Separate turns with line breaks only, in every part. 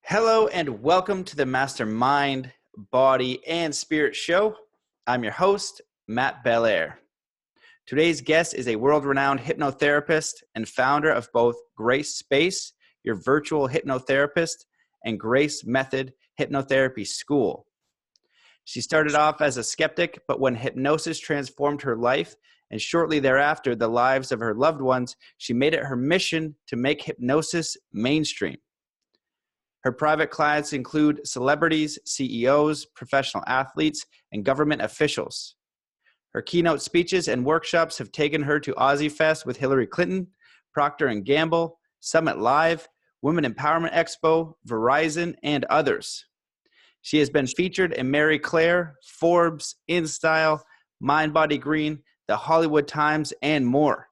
Hello and welcome to the Mastermind, Body, and Spirit Show. I'm your host, Matt Belair. Today's guest is a world-renowned hypnotherapist and founder of both Grace Space, your virtual hypnotherapist, and Grace Method Hypnotherapy School. She started off as a skeptic, but when hypnosis transformed her life, and shortly thereafter the lives of her loved ones, she made it her mission to make hypnosis mainstream. Her private clients include celebrities, CEOs, professional athletes, and government officials. Her keynote speeches and workshops have taken her to OZY Fest with Hillary Clinton, Proctor Gamble, Summit Live, Women Empowerment Expo, Verizon, and others. She has been featured in Marie Claire, Forbes, InStyle, Mind Body Green, The Hollywood Times, and more.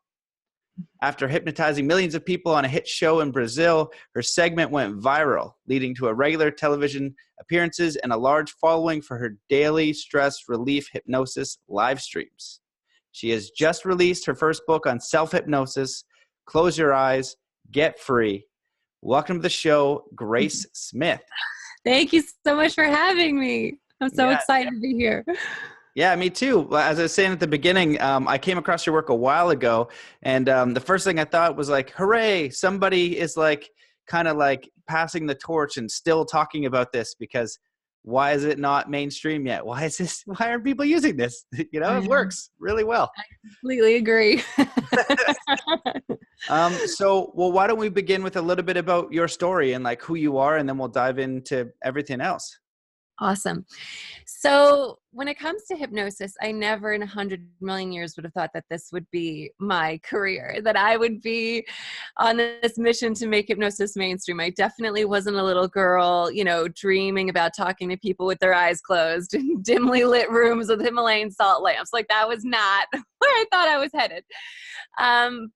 After hypnotizing millions of people on a hit show in Brazil, her segment went viral, leading to regular television appearances and a large following for her daily stress relief hypnosis live streams. She has just released her first book on self-hypnosis, Close Your Eyes, Get Free. Welcome to the show, Grace Smith.
Thank you so much for having me. I'm so excited to be here.
Yeah, me too. As I was saying at the beginning, I came across your work a while ago, and the first thing I thought was like, hooray, somebody is like kind of like passing the torch and still talking about this, because why is it not mainstream yet? Why aren't people using this? You know, it works really well.
I completely agree.
Well, why don't we begin with a little bit about your story and like who you are, and then we'll dive into everything else.
Awesome. So when it comes to hypnosis, I never in 100 million years would have thought that this would be my career, that I would be on this mission to make hypnosis mainstream. I definitely wasn't a little girl, dreaming about talking to people with their eyes closed in dimly lit rooms with Himalayan salt lamps. Like, that was not where I thought I was headed.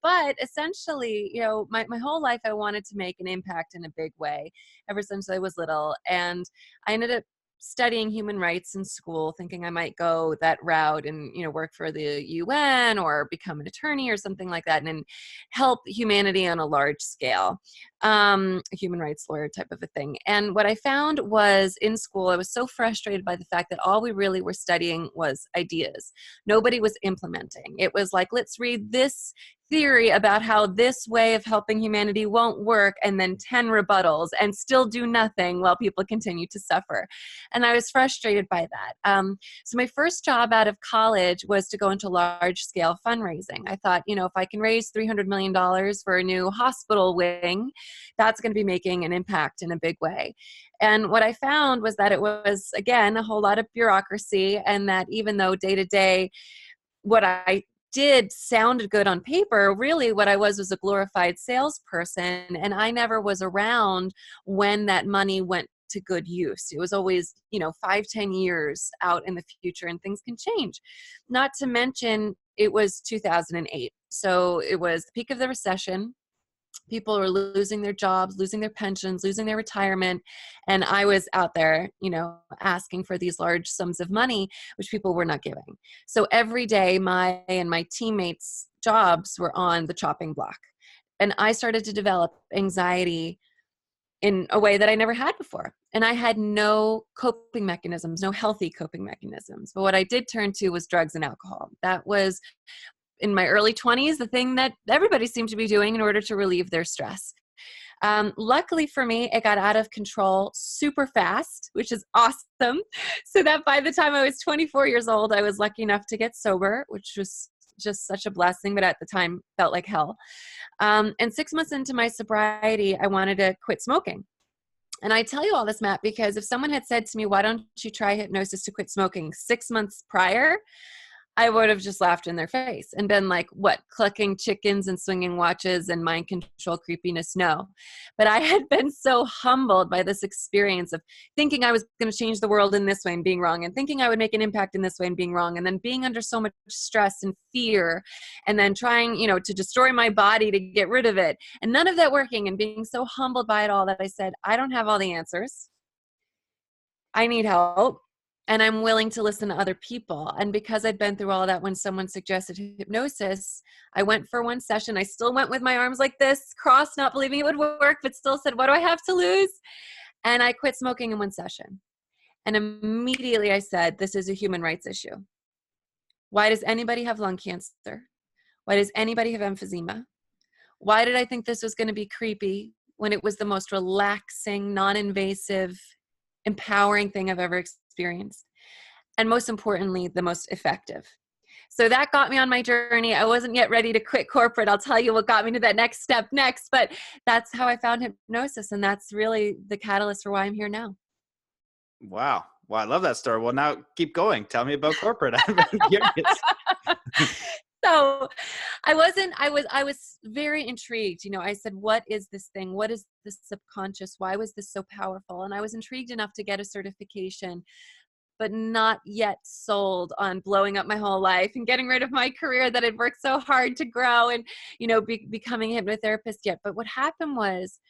But essentially, my whole life, I wanted to make an impact in a big way ever since I was little. And I ended up studying human rights in school, thinking I might go that route and, work for the UN or become an attorney or something like that and help humanity on a large scale, a human rights lawyer type of a thing. And what I found was in school, I was so frustrated by the fact that all we really were studying was ideas. Nobody was implementing. It was like, let's read this theory about how this way of helping humanity won't work, and then 10 rebuttals, and still do nothing while people continue to suffer. And I was frustrated by that. So my first job out of college was to go into large scale fundraising. I thought, if I can raise $300 million for a new hospital wing, that's going to be making an impact in a big way. And what I found was that it was, again, a whole lot of bureaucracy, and that even though day to day, what I did sounded good on paper, really what I was a glorified salesperson, and I never was around when that money went to good use. It was always, 5-10 years out in the future, and things can change. Not to mention, it was 2008. So it was the peak of the recession. People were losing their jobs, losing their pensions, losing their retirement. And I was out there, asking for these large sums of money, which people were not giving. So every day, my and my teammates' jobs were on the chopping block. And I started to develop anxiety in a way that I never had before. And I had no coping mechanisms, no healthy coping mechanisms. But what I did turn to was drugs and alcohol. That was, in my early 20s, the thing that everybody seemed to be doing in order to relieve their stress. Luckily for me, it got out of control super fast, which is awesome. So that by the time I was 24 years old, I was lucky enough to get sober, which was just such a blessing, but at the time felt like hell. And 6 months into my sobriety, I wanted to quit smoking. And I tell you all this, Matt, because if someone had said to me, why don't you try hypnosis to quit smoking 6 months prior, I would have just laughed in their face and been like, what, clucking chickens and swinging watches and mind control creepiness? No. But I had been so humbled by this experience of thinking I was going to change the world in this way and being wrong, and thinking I would make an impact in this way and being wrong, and then being under so much stress and fear, and then trying, to destroy my body to get rid of it, and none of that working, and being so humbled by it all that I said, I don't have all the answers. I need help. And I'm willing to listen to other people. And because I'd been through all of that, when someone suggested hypnosis, I went for one session. I still went with my arms like this, crossed, not believing it would work, but still said, what do I have to lose? And I quit smoking in one session. And immediately I said, this is a human rights issue. Why does anybody have lung cancer? Why does anybody have emphysema? Why did I think this was going to be creepy when it was the most relaxing, non-invasive, empowering thing I've ever experienced? And most importantly, the most effective. So that got me on my journey. I wasn't yet ready to quit corporate. I'll tell you what got me to that next step next, but that's how I found hypnosis. And that's really the catalyst for why I'm here now.
Wow. Well, I love that story. Well, now keep going. Tell me about corporate. I'm curious.
So I was very intrigued. You know, I said, what is this thing? What is this subconscious? Why was this so powerful? And I was intrigued enough to get a certification, but not yet sold on blowing up my whole life and getting rid of my career that I'd worked so hard to grow and, you know, becoming a hypnotherapist yet. But what happened was,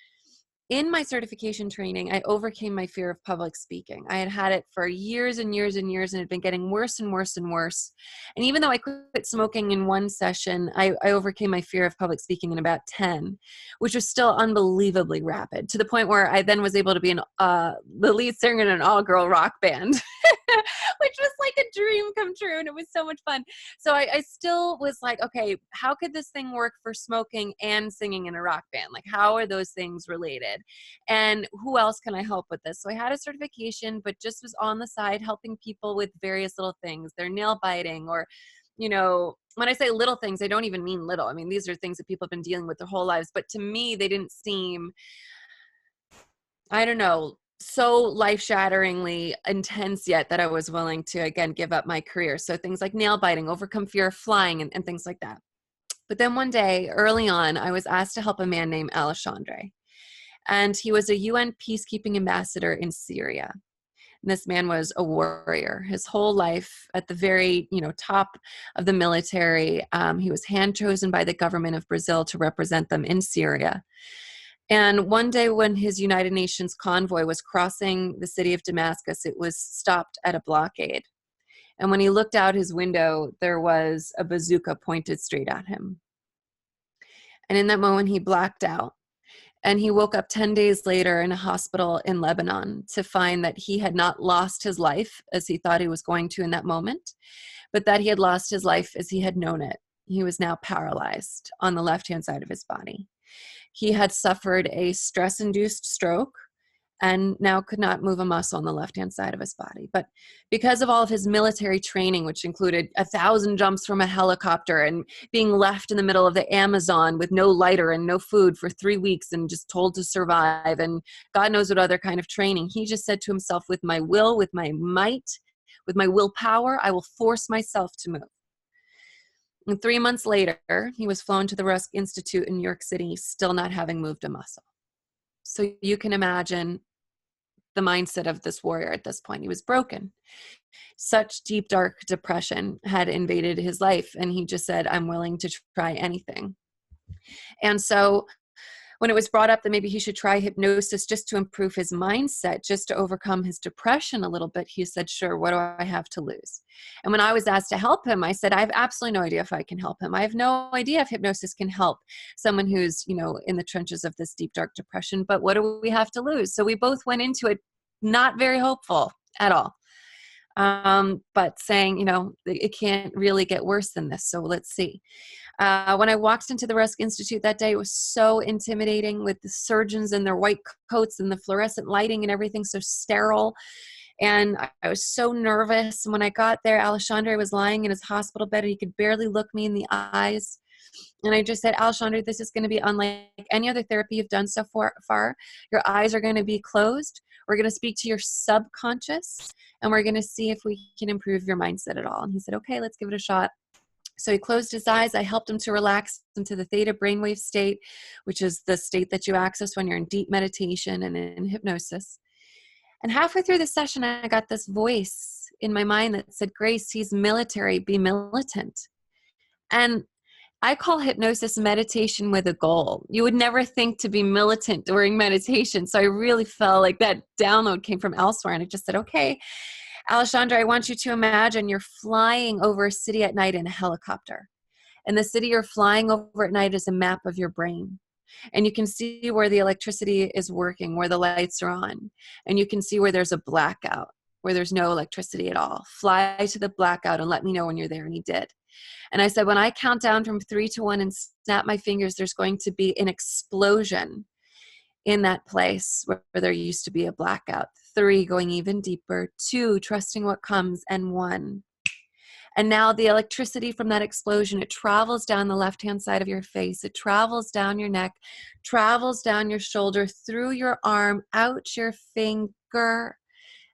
in my certification training, I overcame my fear of public speaking. I had had it for years and years and years, and it had been getting worse and worse and worse. And even though I quit smoking in one session, I overcame my fear of public speaking in about 10, which was still unbelievably rapid, to the point where I then was able to be the lead singer in an all-girl rock band, which was like a dream come true, and it was so much fun. So I still was like, okay, how could this thing work for smoking and singing in a rock band? Like, how are those things related? And who else can I help with this? So I had a certification, but just was on the side helping people with various little things, their nail biting, or, you know, when I say little things, I don't even mean little. I mean, these are things that people have been dealing with their whole lives. But to me, they didn't seem, I don't know, so life-shatteringly intense yet that I was willing to, again, give up my career. So things like nail biting, overcome fear of flying, and things like that. But then one day, early on, I was asked to help a man named Alessandra. And he was a UN peacekeeping ambassador in Syria. And this man was a warrior. His whole life at the very, top of the military, he was hand chosen by the government of Brazil to represent them in Syria. And one day when his United Nations convoy was crossing the city of Damascus, it was stopped at a blockade. And when he looked out his window, there was a bazooka pointed straight at him. And in that moment, he blacked out. And he woke up 10 days later in a hospital in Lebanon to find that he had not lost his life as he thought he was going to in that moment, but that he had lost his life as he had known it. He was now paralyzed on the left-hand side of his body. He had suffered a stress-induced stroke and now could not move a muscle on the left-hand side of his body. But because of all of his military training, which included 1,000 jumps from a helicopter and being left in the middle of the Amazon with no lighter and no food for 3 weeks and just told to survive and God knows what other kind of training, he just said to himself, with my will, with my might, with my willpower, I will force myself to move. And 3 months later, he was flown to the Rusk Institute in New York City, still not having moved a muscle. So you can imagine the mindset of this warrior at this point. He was broken. Such deep, dark depression had invaded his life. And he just said, I'm willing to try anything. And so when it was brought up that maybe he should try hypnosis just to improve his mindset, just to overcome his depression a little bit, he said, sure, what do I have to lose? And when I was asked to help him, I said, I have absolutely no idea if I can help him. I have no idea if hypnosis can help someone who's, in the trenches of this deep, dark depression, but what do we have to lose? So we both went into it not very hopeful at all. But saying, it can't really get worse than this. So let's see. When I walked into the Rusk Institute that day, it was so intimidating with the surgeons in their white coats and the fluorescent lighting and everything so sterile. And I was so nervous. And when I got there, Alessandra was lying in his hospital bed and he could barely look me in the eyes. And I just said, Alessandra, this is going to be unlike any other therapy you've done so far. Your eyes are going to be closed. We're going to speak to your subconscious and we're going to see if we can improve your mindset at all. And he said, okay, let's give it a shot. So he closed his eyes. I helped him to relax into the theta brainwave state, which is the state that you access when you're in deep meditation and in hypnosis. And halfway through the session, I got this voice in my mind that said, Grace, he's military, be militant. And I call hypnosis meditation with a goal. You would never think to be militant during meditation. So I really felt like that download came from elsewhere. And I just said, okay, Alessandra, I want you to imagine you're flying over a city at night in a helicopter. And the city you're flying over at night is a map of your brain. And you can see where the electricity is working, where the lights are on. And you can see where there's a blackout, where there's no electricity at all. Fly to the blackout and let me know when you're there. And he did. And I said, when I count down from 3 to 1 and snap my fingers, there's going to be an explosion in that place where there used to be a blackout. 3, going even deeper. 2, trusting what comes. And 1. And now the electricity from that explosion, it travels down the left-hand side of your face. It travels down your neck, travels down your shoulder, through your arm, out your finger.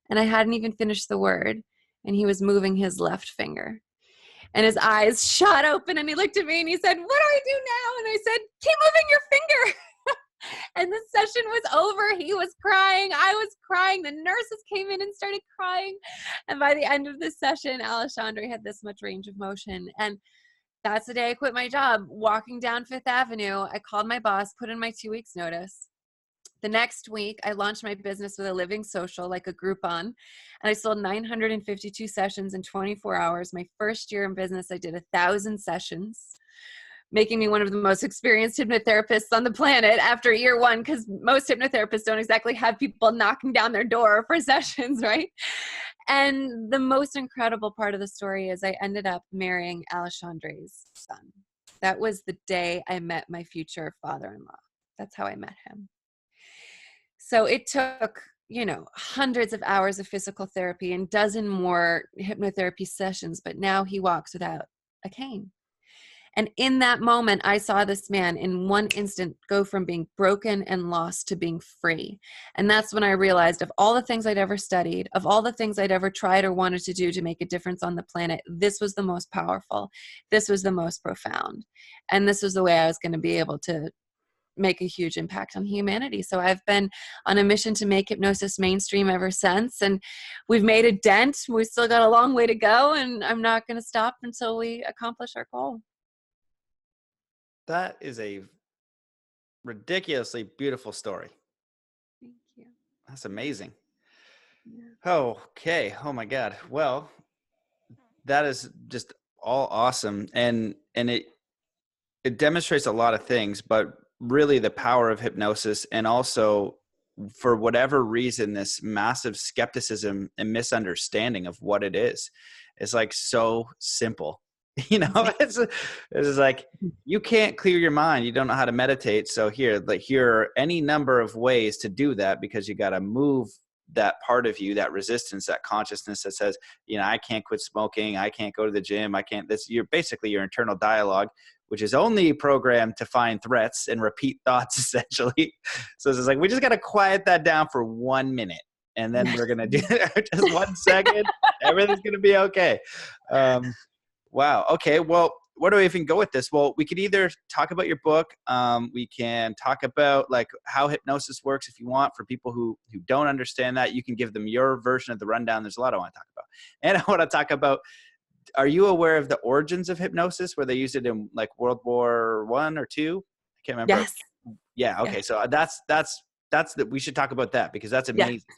And I hadn't even finished the word. And he was moving his left finger. And his eyes shot open and he looked at me and he said, "What do I do now?" And I said, "Keep moving your finger." And the session was over. He was crying. I was crying. The nurses came in and started crying. And by the end of the session, Alessandra had this much range of motion. And that's the day I quit my job. Walking down Fifth Avenue, I called my boss, put in my 2 weeks notice. The next week, I launched my business with a living social, like a Groupon, and I sold 952 sessions in 24 hours. My first year in business, I did 1,000 sessions, making me one of the most experienced hypnotherapists on the planet after year 1, because most hypnotherapists don't exactly have people knocking down their door for sessions, right? And the most incredible part of the story is I ended up marrying Alessandra's son. That was the day I met my future father-in-law. That's how I met him. So it took, hundreds of hours of physical therapy and dozen more hypnotherapy sessions, but now he walks without a cane. And in that moment, I saw this man in one instant go from being broken and lost to being free. And that's when I realized, of all the things I'd ever studied, of all the things I'd ever tried or wanted to do to make a difference on the planet, this was the most powerful. This was the most profound. And this was the way I was going to be able to make a huge impact on humanity. So I've been on a mission to make hypnosis mainstream ever since. And we've made a dent. We've still got a long way to go. And I'm not going to stop until we accomplish our goal.
That is a ridiculously beautiful story.
Thank you.
That's amazing.
Yeah.
Okay. Oh my God. Well, that is just all awesome. And it demonstrates a lot of things, but really the power of hypnosis, and also for whatever reason, this massive skepticism and misunderstanding of what it is like so simple. It's like, you can't clear your mind. You don't know how to meditate. So here are any number of ways to do that, because you got to move that part of you, that resistance, that consciousness that says, I can't quit smoking. I can't go to the gym. I can't, you're basically your internal dialogue, which is only programmed to find threats and repeat thoughts, essentially. So it's like, we just got to quiet that down for 1 minute. And then we're going to do just 1 second. Everything's going to be okay. Wow. Okay. Well, where do I even go with this? Well, we could either talk about your book. We can talk about like how hypnosis works if you want. For people who don't understand that, you can give them your version of the rundown. There's a lot I want to talk about. And I want to talk about, are you aware of the origins of hypnosis, where they used it in like World War I or II? I can't remember.
Yes.
Yeah. Okay. Yes. So that's we should talk about that, because that's amazing.
Yeah.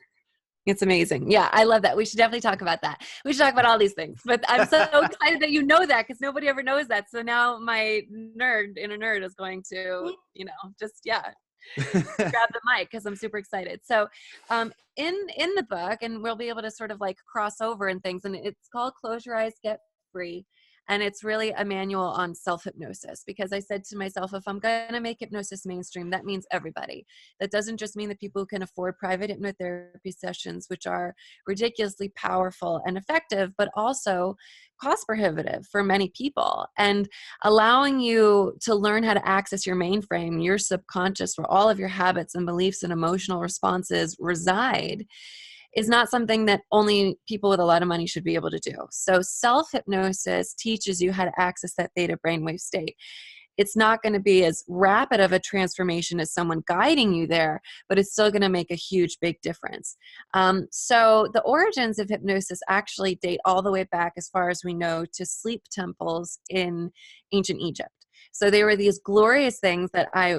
It's amazing. Yeah, I love that. We should definitely talk about that. We should talk about all these things. But I'm so excited that you know that, because nobody ever knows that. So now my inner nerd is going to, grab the mic, because I'm super excited. So in the book, and we'll be able to sort of like cross over and things, and it's called Close Your Eyes, Get Free. And it's really a manual on self-hypnosis, because I said to myself, if I'm going to make hypnosis mainstream, that means everybody. That doesn't just mean the people who can afford private hypnotherapy sessions, which are ridiculously powerful and effective, but also cost prohibitive for many people. And allowing you to learn how to access your mainframe, your subconscious, where all of your habits and beliefs and emotional responses reside, is not something that only people with a lot of money should be able to do. So self-hypnosis teaches you how to access that theta brainwave state. It's not going to be as rapid of a transformation as someone guiding you there, but it's still going to make a huge, big difference. So the origins of hypnosis actually date all the way back, as far as we know, to sleep temples in ancient Egypt. So they were these glorious things that I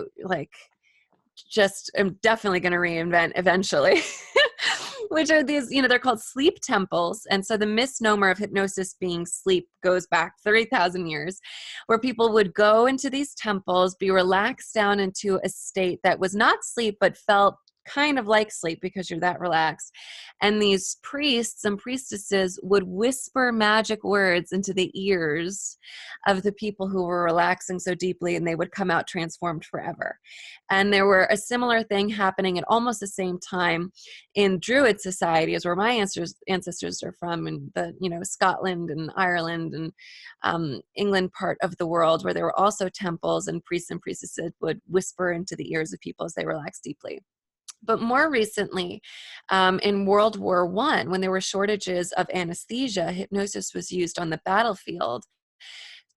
just am definitely going to reinvent eventually. which are these, they're called sleep temples. And so the misnomer of hypnosis being sleep goes back 30,000 years, where people would go into these temples, be relaxed down into a state that was not sleep, but felt kind of like sleep because you're that relaxed. And these priests and priestesses would whisper magic words into the ears of the people who were relaxing so deeply, and they would come out transformed forever. And there were a similar thing happening at almost the same time in Druid societies, where my ancestors are from, in the Scotland and Ireland and England part of the world, where there were also temples, and priests and priestesses would whisper into the ears of people as they relaxed deeply. But more recently, in World War I, when there were shortages of anesthesia, hypnosis was used on the battlefield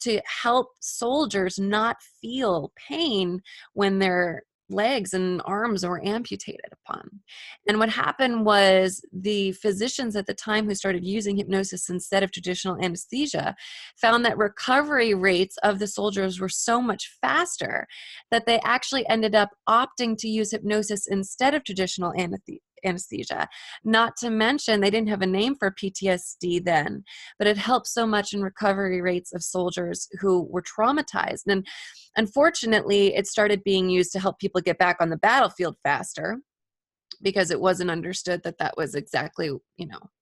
to help soldiers not feel pain when their legs and arms were amputated upon. And what happened was the physicians at the time who started using hypnosis instead of traditional anesthesia found that recovery rates of the soldiers were so much faster that they actually ended up opting to use hypnosis instead of traditional anesthesia. Not to mention, they didn't have a name for PTSD then, but it helped so much in recovery rates of soldiers who were traumatized. And unfortunately, it started being used to help people get back on the battlefield faster, because it wasn't understood that that was exactly,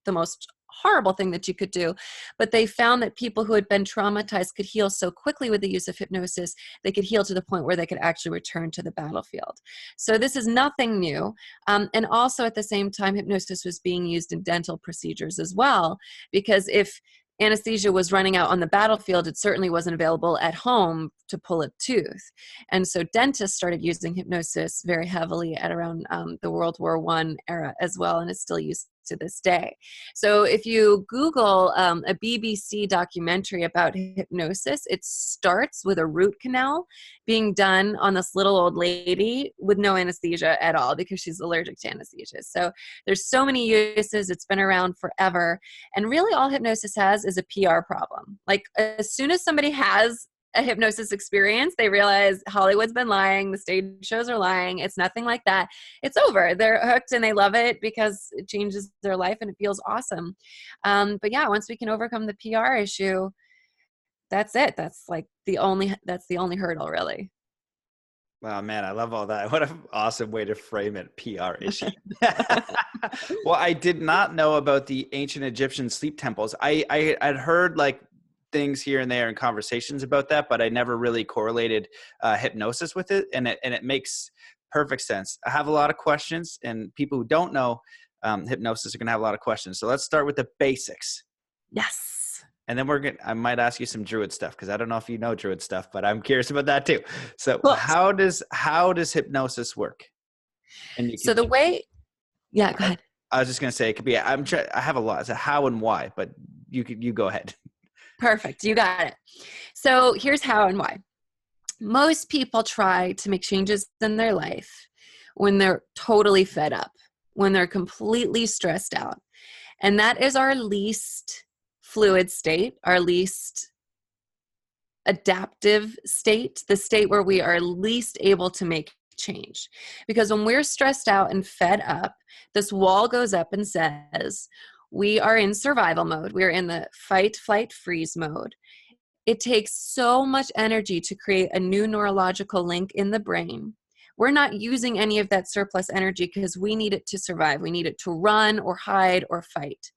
the most horrible thing that you could do. But they found that people who had been traumatized could heal so quickly with the use of hypnosis, they could heal to the point where they could actually return to the battlefield. So this is nothing new. And also at the same time, hypnosis was being used in dental procedures as well, because if anesthesia was running out on the battlefield, it certainly wasn't available at home to pull a tooth. And so dentists started using hypnosis very heavily at around the World War I era as well, and it's still used to this day. So if you Google a BBC documentary about hypnosis, it starts with a root canal being done on this little old lady with no anesthesia at all because she's allergic to anesthesia. So there's so many uses. It's been around forever. And really all hypnosis has is a PR problem. Like as soon as somebody has a hypnosis experience, they realize Hollywood's been lying, the stage shows are lying, it's nothing like that. It's over. They're hooked and they love it because it changes their life and it feels awesome. But yeah, once we can overcome the PR issue, that's it. That's the only hurdle, really.
Wow, man, I love all that. What an awesome way to frame it, PR issue. Well, I did not know about the ancient Egyptian sleep temples. I'd heard things here and there in conversations about that, but I never really correlated hypnosis with it, and it makes perfect sense. I have a lot of questions, and people who don't know hypnosis are going to have a lot of questions. So let's start with the basics.
Yes.
And then I might ask you some Druid stuff, because I don't know if you know Druid stuff, but I'm curious about that too. So
Well,
how does hypnosis work? And
so the way, yeah, go ahead.
I was just going to say, it could be, I have a lot. It's a how and why, but you go ahead.
Perfect. You got it. So here's how and why. Most people try to make changes in their life when they're totally fed up, when they're completely stressed out. And that is our least fluid state, our least adaptive state, the state where we are least able to make change. Because when we're stressed out and fed up, this wall goes up and says, we are in survival mode. We're in the fight, flight, freeze mode. It takes so much energy to create a new neurological link in the brain. We're not using any of that surplus energy because we need it to survive. We need it to run or hide or fight.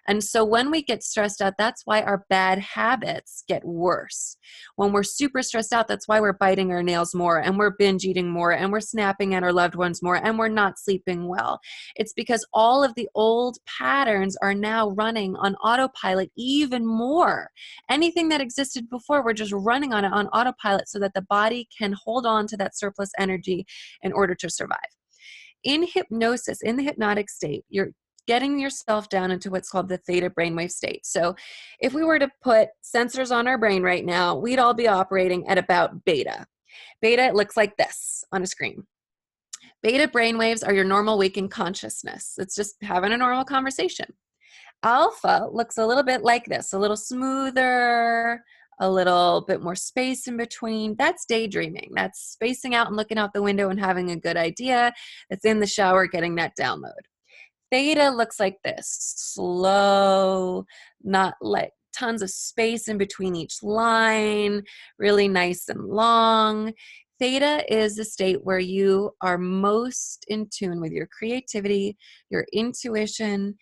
And so when we get stressed out, that's why our bad habits get worse. When we're super stressed out, that's why we're biting our nails more, and we're binge eating more, and we're snapping at our loved ones more, and we're not sleeping well. It's because all of the old patterns are now running on autopilot even more. Anything that existed before, we're just running on it on autopilot so that the body can hold on to that surplus energy in order to survive. In hypnosis, in the hypnotic state, you're getting yourself down into what's called the theta brainwave state. So if we were to put sensors on our brain right now, we'd all be operating at about beta. Beta, it looks like this on a screen. Beta brainwaves are your normal waking consciousness. It's just having a normal conversation. Alpha looks a little bit like this, a little smoother, a little bit more space in between. That's daydreaming. That's spacing out and looking out the window and having a good idea. That's in the shower, getting that download. Theta looks like this, slow, not like tons of space in between each line, really nice and long. Theta is the state where you are most in tune with your creativity, your intuition,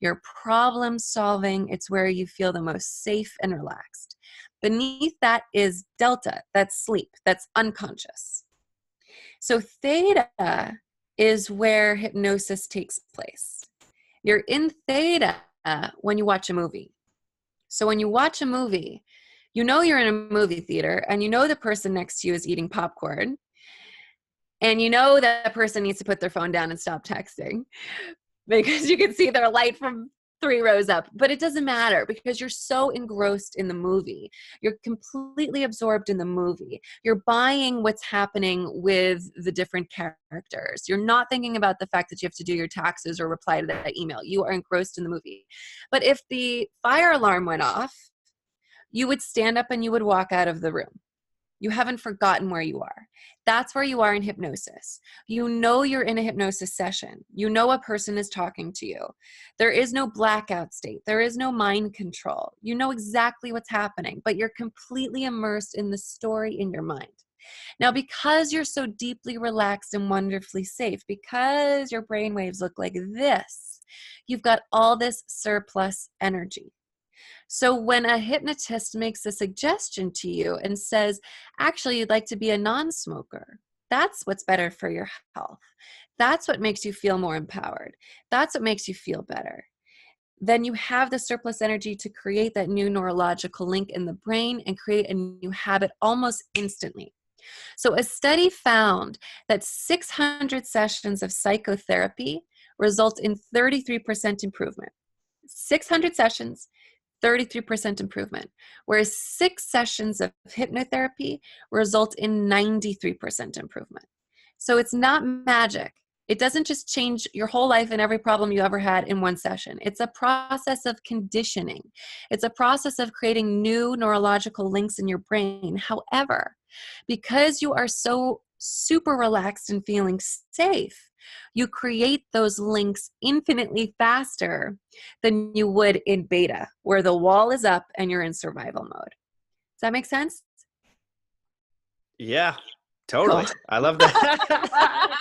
your problem solving. It's where you feel the most safe and relaxed. Beneath that is delta, that's sleep, that's unconscious. So theta is where hypnosis takes place. You're in theta when you watch a movie. So when you watch a movie, you know you're in a movie theater and you know the person next to you is eating popcorn and you know that person needs to put their phone down and stop texting because you can see their light from 3 rows up. But it doesn't matter because you're so engrossed in the movie. You're completely absorbed in the movie. You're buying what's happening with the different characters. You're not thinking about the fact that you have to do your taxes or reply to that email. You are engrossed in the movie. But if the fire alarm went off, you would stand up and you would walk out of the room. You haven't forgotten where you are. That's where you are in hypnosis. You know you're in a hypnosis session. You know a person is talking to you. There is no blackout state. There is no mind control. You know exactly what's happening, but you're completely immersed in the story in your mind. Now, because you're so deeply relaxed and wonderfully safe, because your brain waves look like this, you've got all this surplus energy. So when a hypnotist makes a suggestion to you and says, actually, you'd like to be a non-smoker, that's what's better for your health. That's what makes you feel more empowered. That's what makes you feel better. Then you have the surplus energy to create that new neurological link in the brain and create a new habit almost instantly. So a study found that 600 sessions of psychotherapy result in 33% improvement. 600 sessions, 33% improvement, whereas 6 sessions of hypnotherapy result in 93% improvement. So it's not magic. It doesn't just change your whole life and every problem you ever had in one session. It's a process of conditioning. It's a process of creating new neurological links in your brain. However, because you are so super relaxed and feeling safe, you create those links infinitely faster than you would in beta, where the wall is up and you're in survival mode. Does that make sense?
Yeah, totally.
Cool.
I love that.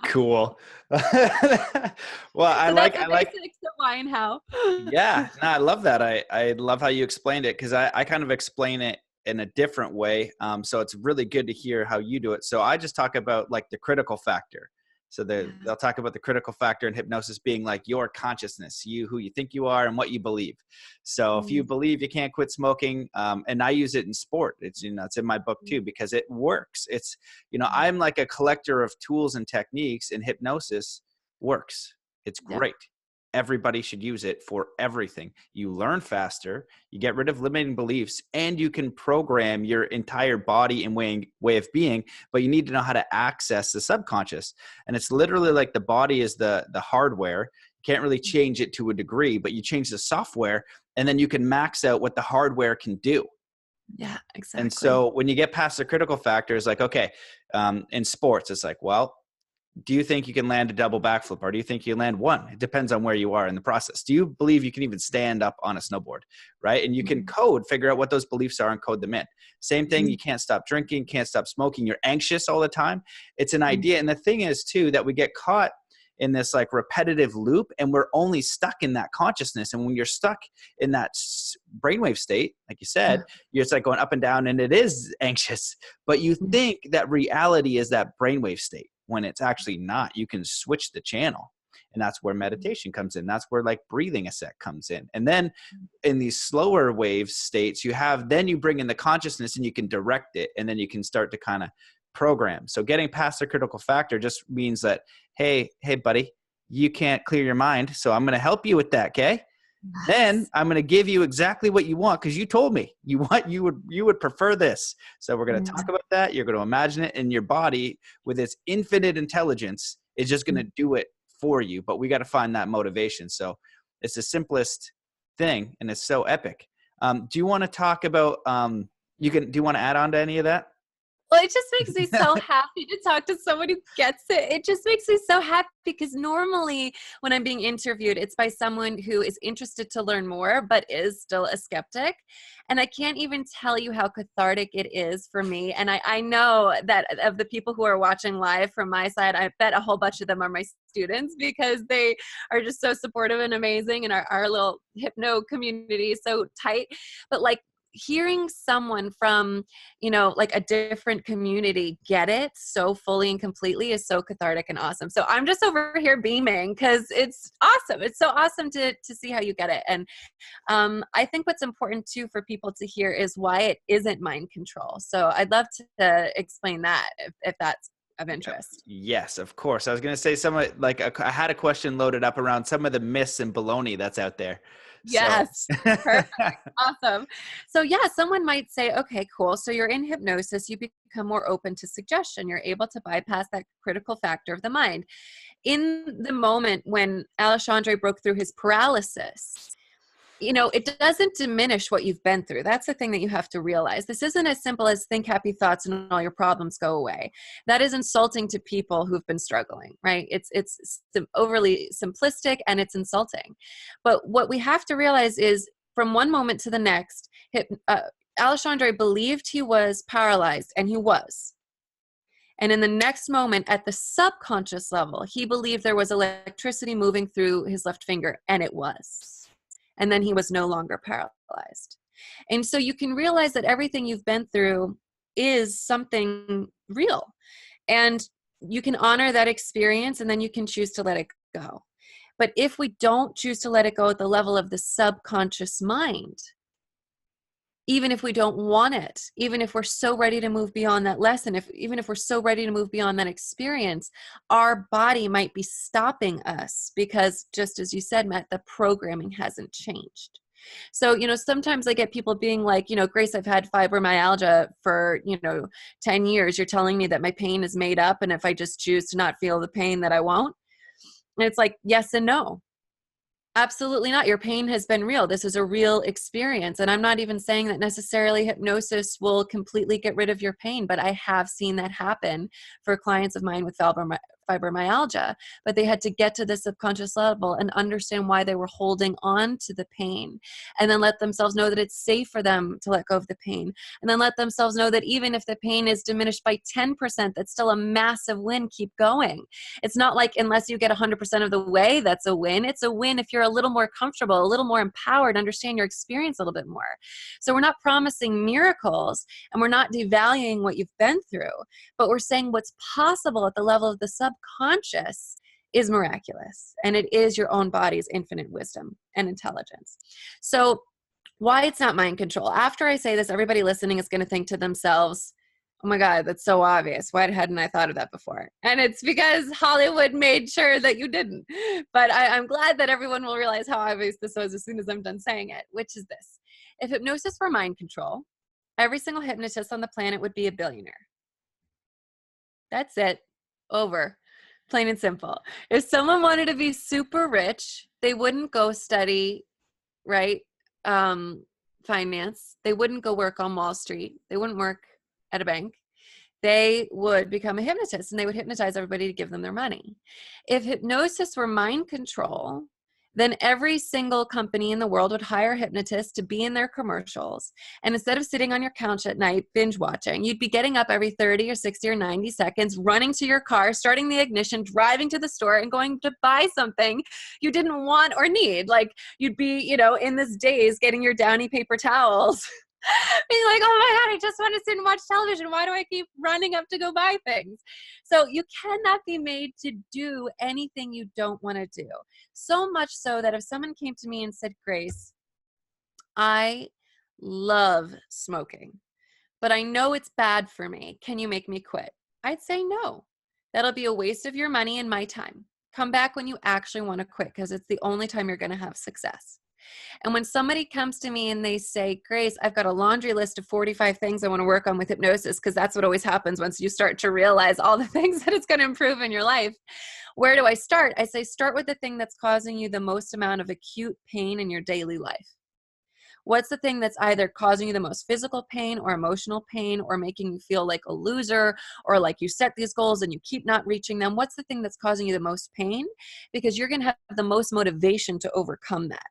Cool. Well, I
So
like,
that's the basics of why and how.
yeah, no, I love that. I love how you explained it because I kind of explain it in a different way. So it's really good to hear how you do it. So I just talk about like the critical factor. So they'll talk about the critical factor in hypnosis being like your consciousness, you, who you think you are and what you believe. So if you believe you can't quit smoking, and I use it in sport, it's, you know, it's in my book too, because it works. It's, you know, I'm like a collector of tools and techniques, and hypnosis works. It's great. Everybody should use it for everything. You learn faster, you get rid of limiting beliefs, and you can program your entire body and way of being, but you need to know how to access the subconscious. And it's literally like the body is the hardware. You can't really change it to a degree, but you change the software, and then you can max out what the hardware can do.
Yeah, exactly.
And so when you get past the critical factors, like, okay, in sports, it's like, well, do you think you can land a double backflip, or do you think you land one? It depends on where you are in the process. Do you believe you can even stand up on a snowboard, right? And you can figure out what those beliefs are and code them in. Same thing, you can't stop drinking, can't stop smoking. You're anxious all the time. It's an idea. And the thing is too, that we get caught in this like repetitive loop, and we're only stuck in that consciousness. And when you're stuck in that brainwave state, like you said, you're just like going up and down, and it is anxious, but you think that reality is that brainwave state, when it's actually not. You can switch the channel, and that's where meditation comes in. That's where like breathing a sec comes in. And then in these slower wave states, then you bring in the consciousness and you can direct it, and then you can start to kind of program. So getting past the critical factor just means that, hey buddy, you can't clear your mind, so I'm going to help you with that. Okay. Then I'm going to give you exactly what you want, because you told me you would prefer this. So we're going to talk about that. You're going to imagine it, and your body, with its infinite intelligence, is just going to do it for you. But we got to find that motivation. So it's the simplest thing, and it's so epic. Do you want to talk about? Do you want to add on to any of that?
Well, it just makes me so happy to talk to someone who gets it. It just makes me so happy because normally when I'm being interviewed, it's by someone who is interested to learn more, but is still a skeptic. And I can't even tell you how cathartic it is for me. And I know that of the people who are watching live from my side, I bet a whole bunch of them are my students because they are just so supportive and amazing. And our little hypno community is so tight. But like, hearing someone from, like a different community get it so fully and completely is so cathartic and awesome. So I'm just over here beaming because it's awesome. It's so awesome to see how you get it. And I think what's important too for people to hear is why it isn't mind control. So I'd love to explain that if that's of interest.
Yes, of course. I was going to say I had a question loaded up around some of the myths and baloney that's out there.
Yes. Perfect. Awesome. So yeah, someone might say, okay, cool. So you're in hypnosis, you become more open to suggestion. You're able to bypass that critical factor of the mind. In the moment when Alessandra broke through his paralysis, it doesn't diminish what you've been through. That's the thing that you have to realize. This isn't as simple as think happy thoughts and all your problems go away. That is insulting to people who've been struggling, right? It's overly simplistic and it's insulting. But what we have to realize is from one moment to the next, Alessandra believed he was paralyzed, and he was. And in the next moment, at the subconscious level, he believed there was electricity moving through his left finger, and it was. And then he was no longer paralyzed. And so you can realize that everything you've been through is something real. And you can honor that experience, and then you can choose to let it go. But if we don't choose to let it go at the level of the subconscious mind, even if we don't want it, even if we're so ready to move beyond that lesson, even if we're so ready to move beyond that experience, our body might be stopping us because, just as you said, Matt, the programming hasn't changed. So, sometimes I get people being like, Grace, I've had fibromyalgia for, 10 years. You're telling me that my pain is made up, and if I just choose to not feel the pain that I won't? And it's like, yes and no. Absolutely not. Your pain has been real. This is a real experience. And I'm not even saying that necessarily hypnosis will completely get rid of your pain, but I have seen that happen for clients of mine with fibromyalgia. But they had to get to the subconscious level and understand why they were holding on to the pain, and then let themselves know that it's safe for them to let go of the pain. And then let themselves know that even if the pain is diminished by 10%, that's still a massive win. Keep going. It's not like unless you get 100% of the way, that's a win. It's a win if you're a little more comfortable, a little more empowered, understand your experience a little bit more. So we're not promising miracles, and we're not devaluing what you've been through, but we're saying what's possible at the level of the subconscious is miraculous, and it is your own body's infinite wisdom and intelligence. So why it's not mind control? After I say this, everybody listening is going to think to themselves, oh my God, that's so obvious. Why hadn't I thought of that before? And it's because Hollywood made sure that you didn't. But I'm glad that everyone will realize how obvious this was as soon as I'm done saying it, which is this. If hypnosis were mind control, every single hypnotist on the planet would be a billionaire. That's it. Over. Plain and simple. If someone wanted to be super rich, they wouldn't go study, right? Finance. They wouldn't go work on Wall Street. They wouldn't work at a bank. They would become a hypnotist, and they would hypnotize everybody to give them their money. If hypnosis were mind control, then every single company in the world would hire hypnotists to be in their commercials. And instead of sitting on your couch at night binge watching, you'd be getting up every 30 or 60 or 90 seconds, running to your car, starting the ignition, driving to the store, and going to buy something you didn't want or need. Like you'd be, in this daze getting your Downy paper towels. Being like, oh my God, I just want to sit and watch television. Why do I keep running up to go buy things? So you cannot be made to do anything you don't want to do. So much so that if someone came to me and said, Grace, I love smoking, but I know it's bad for me. Can you make me quit? I'd say no. That'll be a waste of your money and my time. Come back when you actually want to quit, because it's the only time you're going to have success. And when somebody comes to me and they say, Grace, I've got a laundry list of 45 things I want to work on with hypnosis, because that's what always happens once you start to realize all the things that it's going to improve in your life. Where do I start? I say, start with the thing that's causing you the most amount of acute pain in your daily life. What's the thing that's either causing you the most physical pain or emotional pain or making you feel like a loser or like you set these goals and you keep not reaching them? What's the thing that's causing you the most pain? Because you're going to have the most motivation to overcome that.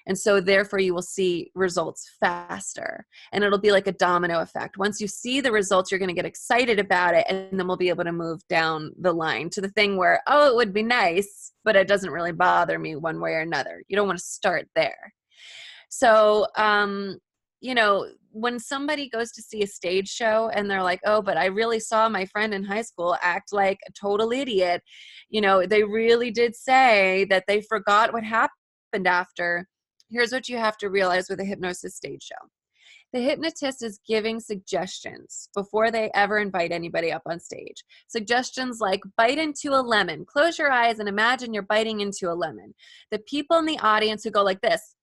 And so therefore you will see results faster, and it'll be like a domino effect. Once you see the results, you're going to get excited about it. And then we'll be able to move down the line to the thing where, oh, it would be nice, but it doesn't really bother me one way or another. You don't want to start there. So, you know, when somebody goes to see a stage show and they're like, oh, but I really saw my friend in high school act like a total idiot. You know, they really did say that they forgot what happened after. Here's what you have to realize with a hypnosis stage show. The hypnotist is giving suggestions before they ever invite anybody up on stage. Suggestions like bite into a lemon. Close your eyes and imagine you're biting into a lemon. The people in the audience who go like this,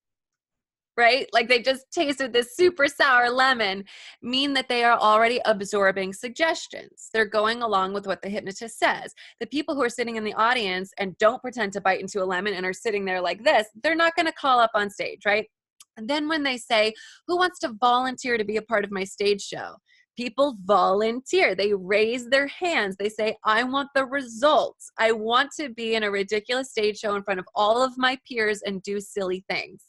right? Like they just tasted this super sour lemon, mean that they are already absorbing suggestions. They're going along with what the hypnotist says. The people who are sitting in the audience and don't pretend to bite into a lemon and are sitting there like this, they're not going to call up on stage, right? And then when they say, who wants to volunteer to be a part of my stage show? People volunteer. They raise their hands. They say, I want the results. I want to be in a ridiculous stage show in front of all of my peers and do silly things.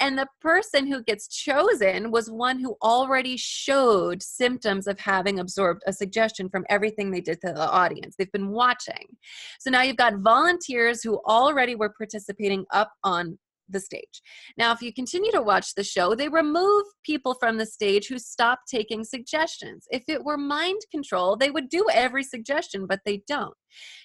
And the person who gets chosen was one who already showed symptoms of having absorbed a suggestion from everything they did to the audience. They've been watching. So now you've got volunteers who already were participating up on the stage. Now, if you continue to watch the show, they remove people from the stage who stop taking suggestions. If it were mind control, they would do every suggestion, but they don't.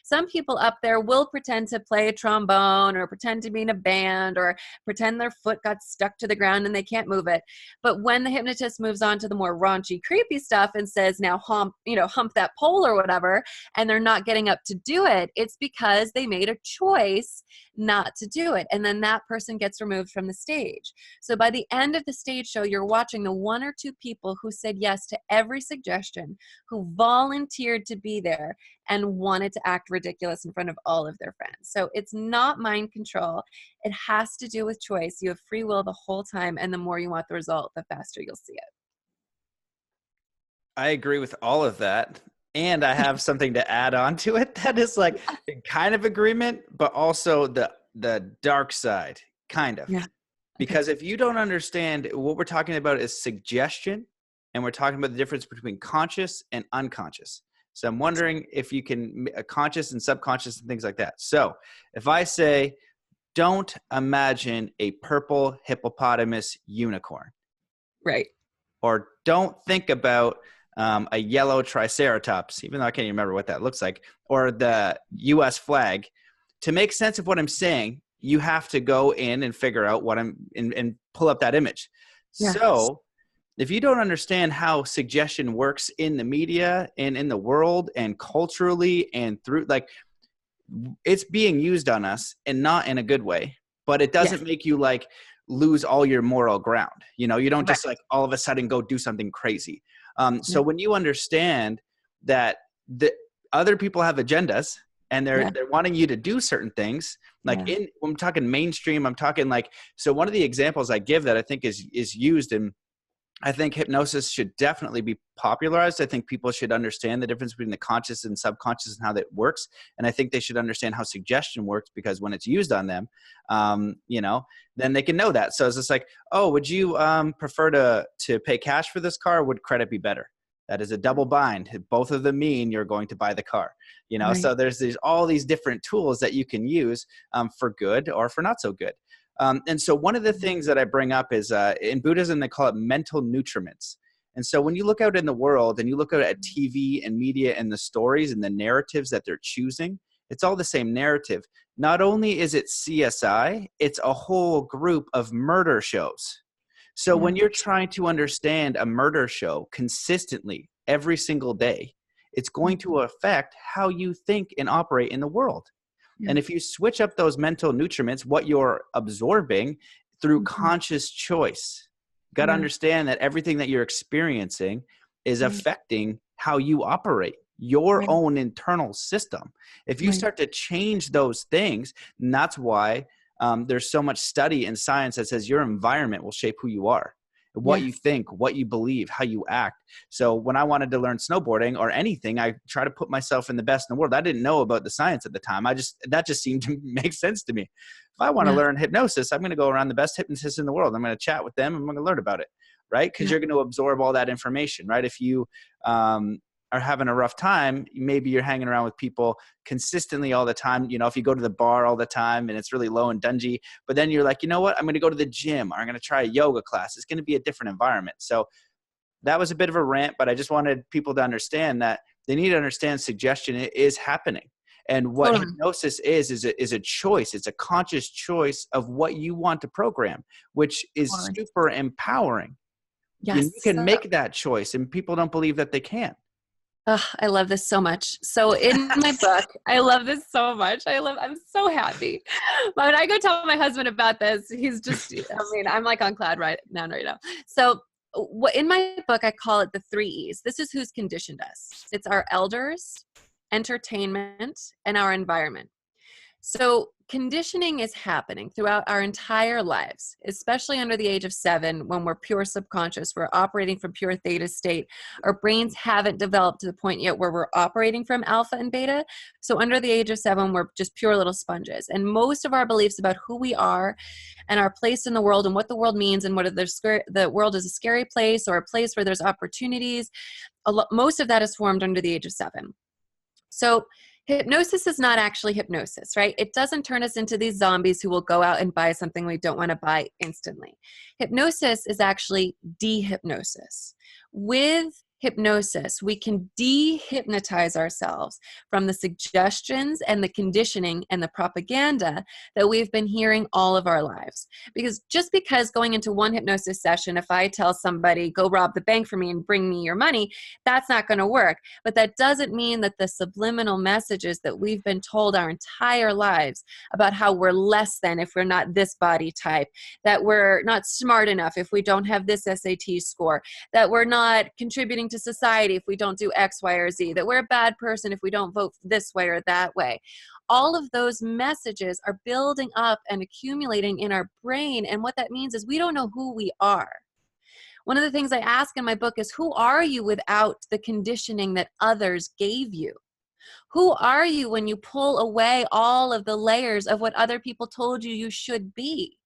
Some people up there will pretend to play a trombone or pretend to be in a band or pretend their foot got stuck to the ground and they can't move it. But when the hypnotist moves on to the more raunchy, creepy stuff and says, now hump that pole or whatever, and they're not getting up to do it, it's because they made a choice not to do it. And then that person gets removed from the stage. So by the end of the stage show, you're watching the one or two people who said yes to every suggestion, who volunteered to be there and wanted to act ridiculous in front of all of their friends. So it's not mind control. It has to do with choice. You have free will the whole time. And the more you want the result, the faster you'll see it.
I agree with all of that. And I have something to add on to it that is like kind of agreement, but also the dark side, kind of.
Yeah.
Because if you don't understand, what we're talking about is suggestion, and we're talking about the difference between conscious and unconscious. So I'm wondering if you can conscious and subconscious and things like that. So if I say, don't imagine a purple hippopotamus unicorn.
Right.
Or don't think about a yellow triceratops, even though I can't even remember what that looks like, or the US flag. To make sense of what I'm saying, you have to go in and figure out what and pull up that image. Yes. So if you don't understand how suggestion works in the media and in the world and culturally and through, like, it's being used on us and not in a good way, but it doesn't make you like lose all your moral ground. You know, you don't just like all of a sudden go do something crazy. So when you understand that the other people have agendas and they're wanting you to do certain things, like when I'm talking mainstream, I'm talking like, so one of the examples I give that I think is used, and I think hypnosis should definitely be popularized. I think people should understand the difference between the conscious and subconscious and how that works. And I think they should understand how suggestion works, because when it's used on them, then they can know that. So it's just like, oh, would you prefer to pay cash for this car? Or would credit be better? That is a double bind. Both of them mean you're going to buy the car. Right. So there's all these different tools that you can use for good or for not so good. And so one of the things that I bring up is in Buddhism, they call it mental nutriments. And so when you look out in the world and you look out at TV and media and the stories and the narratives that they're choosing, it's all the same narrative. Not only is it CSI, it's a whole group of murder shows. So when you're trying to understand a murder show consistently every single day, it's going to affect how you think and operate in the world. And if you switch up those mental nutriments, what you're absorbing through conscious choice, you got to understand that everything that you're experiencing is affecting how you operate, your own internal system. If you start to change those things, and that's why there's so much study in science that says your environment will shape who you are, what you think, what you believe, how you act. So when I wanted to learn snowboarding or anything, I try to put myself in the best in the world. I didn't know about the science at the time. That just seemed to make sense to me. If I want to learn hypnosis, I'm going to go around the best hypnotists in the world. I'm going to chat with them. I'm going to learn about it, right? Because you're going to absorb all that information, right? If you are having a rough time, maybe you're hanging around with people consistently all the time. You know, if you go to the bar all the time and it's really low and dungy, but then you're like, you know what, I'm going to go to the gym, or I'm going to try a yoga class. It's going to be a different environment. So that was a bit of a rant, but I just wanted people to understand that they need to understand suggestion is happening. And what hypnosis is a choice. It's a conscious choice of what you want to program, which is super empowering.
Yes.
You can make that choice, and people don't believe that they can.
Oh, I love this so much. So in my book, I love this so much. I'm so happy. But when I go tell my husband about this, he's just, I'm like on cloud right now. So in my book, I call it the 3 E's. This is who's conditioned us. It's our elders, entertainment, and our environment. So conditioning is happening throughout our entire lives, especially under the age of 7, when we're pure subconscious, we're operating from pure theta state. Our brains haven't developed to the point yet where we're operating from alpha and beta. So under the age of 7, we're just pure little sponges. And most of our beliefs about who we are and our place in the world and what the world means and what the world is a scary place or a place where there's opportunities, most of that is formed under the age of 7. So hypnosis is not actually hypnosis, right? It doesn't turn us into these zombies who will go out and buy something we don't want to buy instantly. Hypnosis is actually de-hypnosis. With hypnosis, we can de-hypnotize ourselves from the suggestions and the conditioning and the propaganda that we've been hearing all of our lives. Because just because going into one hypnosis session, if I tell somebody, go rob the bank for me and bring me your money, that's not going to work. But that doesn't mean that the subliminal messages that we've been told our entire lives about how we're less than if we're not this body type, that we're not smart enough if we don't have this SAT score, that we're not contributing to society if we don't do X, Y, or Z, that we're a bad person if we don't vote this way or that way. All of those messages are building up and accumulating in our brain. And what that means is we don't know who we are. One of the things I ask in my book is, who are you without the conditioning that others gave you? Who are you when you pull away all of the layers of what other people told you should be?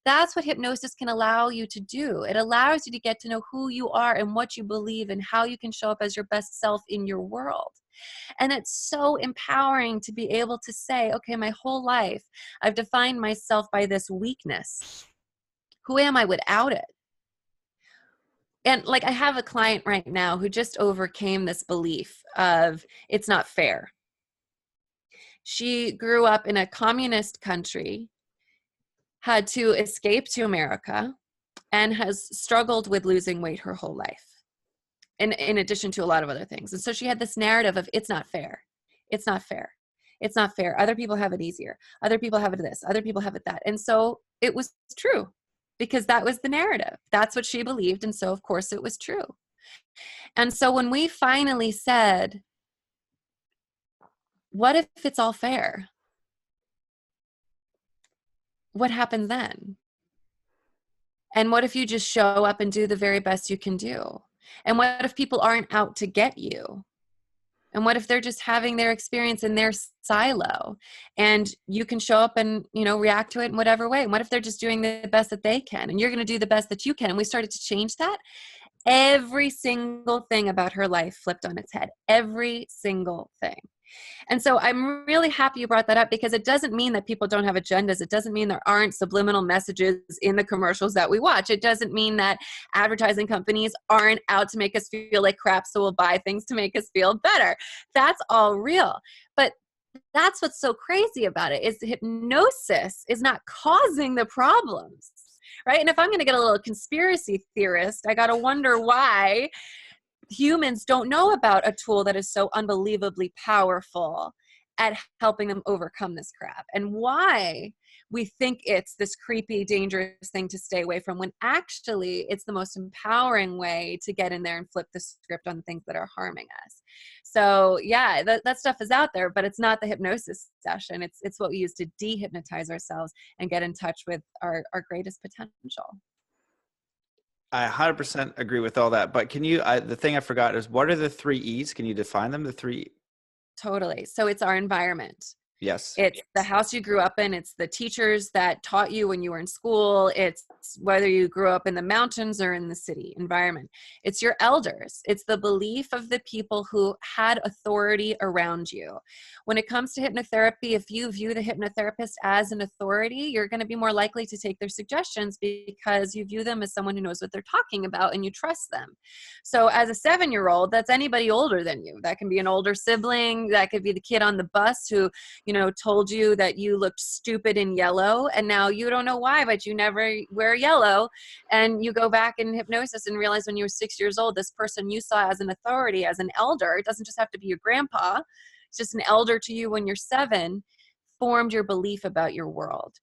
That's what hypnosis can allow you to do. It allows you to get to know who you are and what you believe and how you can show up as your best self in your world. And it's so empowering to be able to say, okay, my whole life, I've defined myself by this weakness. Who am I without it? And like, I have a client right now who just overcame this belief of it's not fair. She grew up in a communist country, had to escape to America, and has struggled with losing weight her whole life, in addition to a lot of other things. And so she had this narrative of, it's not fair. It's not fair. It's not fair. Other people have it easier. Other people have it this. Other people have it that. And so it was true, because that was the narrative. That's what she believed. And so, of course, it was true. And so when we finally said, what if it's all fair? What happens then? And what if you just show up and do the very best you can do? And what if people aren't out to get you? And what if they're just having their experience in their silo, and you can show up and, react to it in whatever way? And what if they're just doing the best that they can, and you're going to do the best that you can? And we started to change that. Every single thing about her life flipped on its head. Every single thing. And so I'm really happy you brought that up, because it doesn't mean that people don't have agendas. It doesn't mean there aren't subliminal messages in the commercials that we watch. It doesn't mean that advertising companies aren't out to make us feel like crap, so we'll buy things to make us feel better. That's all real. But that's what's so crazy about it, is hypnosis is not causing the problems, right? And if I'm going to get a little conspiracy theorist, I got to wonder why humans don't know about a tool that is so unbelievably powerful at helping them overcome this crap, and why we think it's this creepy, dangerous thing to stay away from, when actually it's the most empowering way to get in there and flip the script on things that are harming us. So yeah, that stuff is out there, but it's not the hypnosis session. It's what we use to de-hypnotize ourselves and get in touch with our greatest potential.
I 100% agree with all that. But can you, the thing I forgot is, what are the 3 E's? Can you define them? The 3.
Totally. So it's our environment.
Yes.
It's the house you grew up in. It's the teachers that taught you when you were in school. It's whether you grew up in the mountains or in the city environment. It's your elders. It's the belief of the people who had authority around you. When it comes to hypnotherapy, if you view the hypnotherapist as an authority, you're going to be more likely to take their suggestions because you view them as someone who knows what they're talking about and you trust them. So as a 7-year-old, that's anybody older than you. That can be an older sibling. That could be the kid on the bus who, told you that you looked stupid in yellow, and now you don't know why, but you never wear yellow. And you go back in hypnosis and realize when you were 6 years old, this person you saw as an authority, as an elder, it doesn't just have to be your grandpa, it's just an elder to you when you're 7, formed your belief about your world.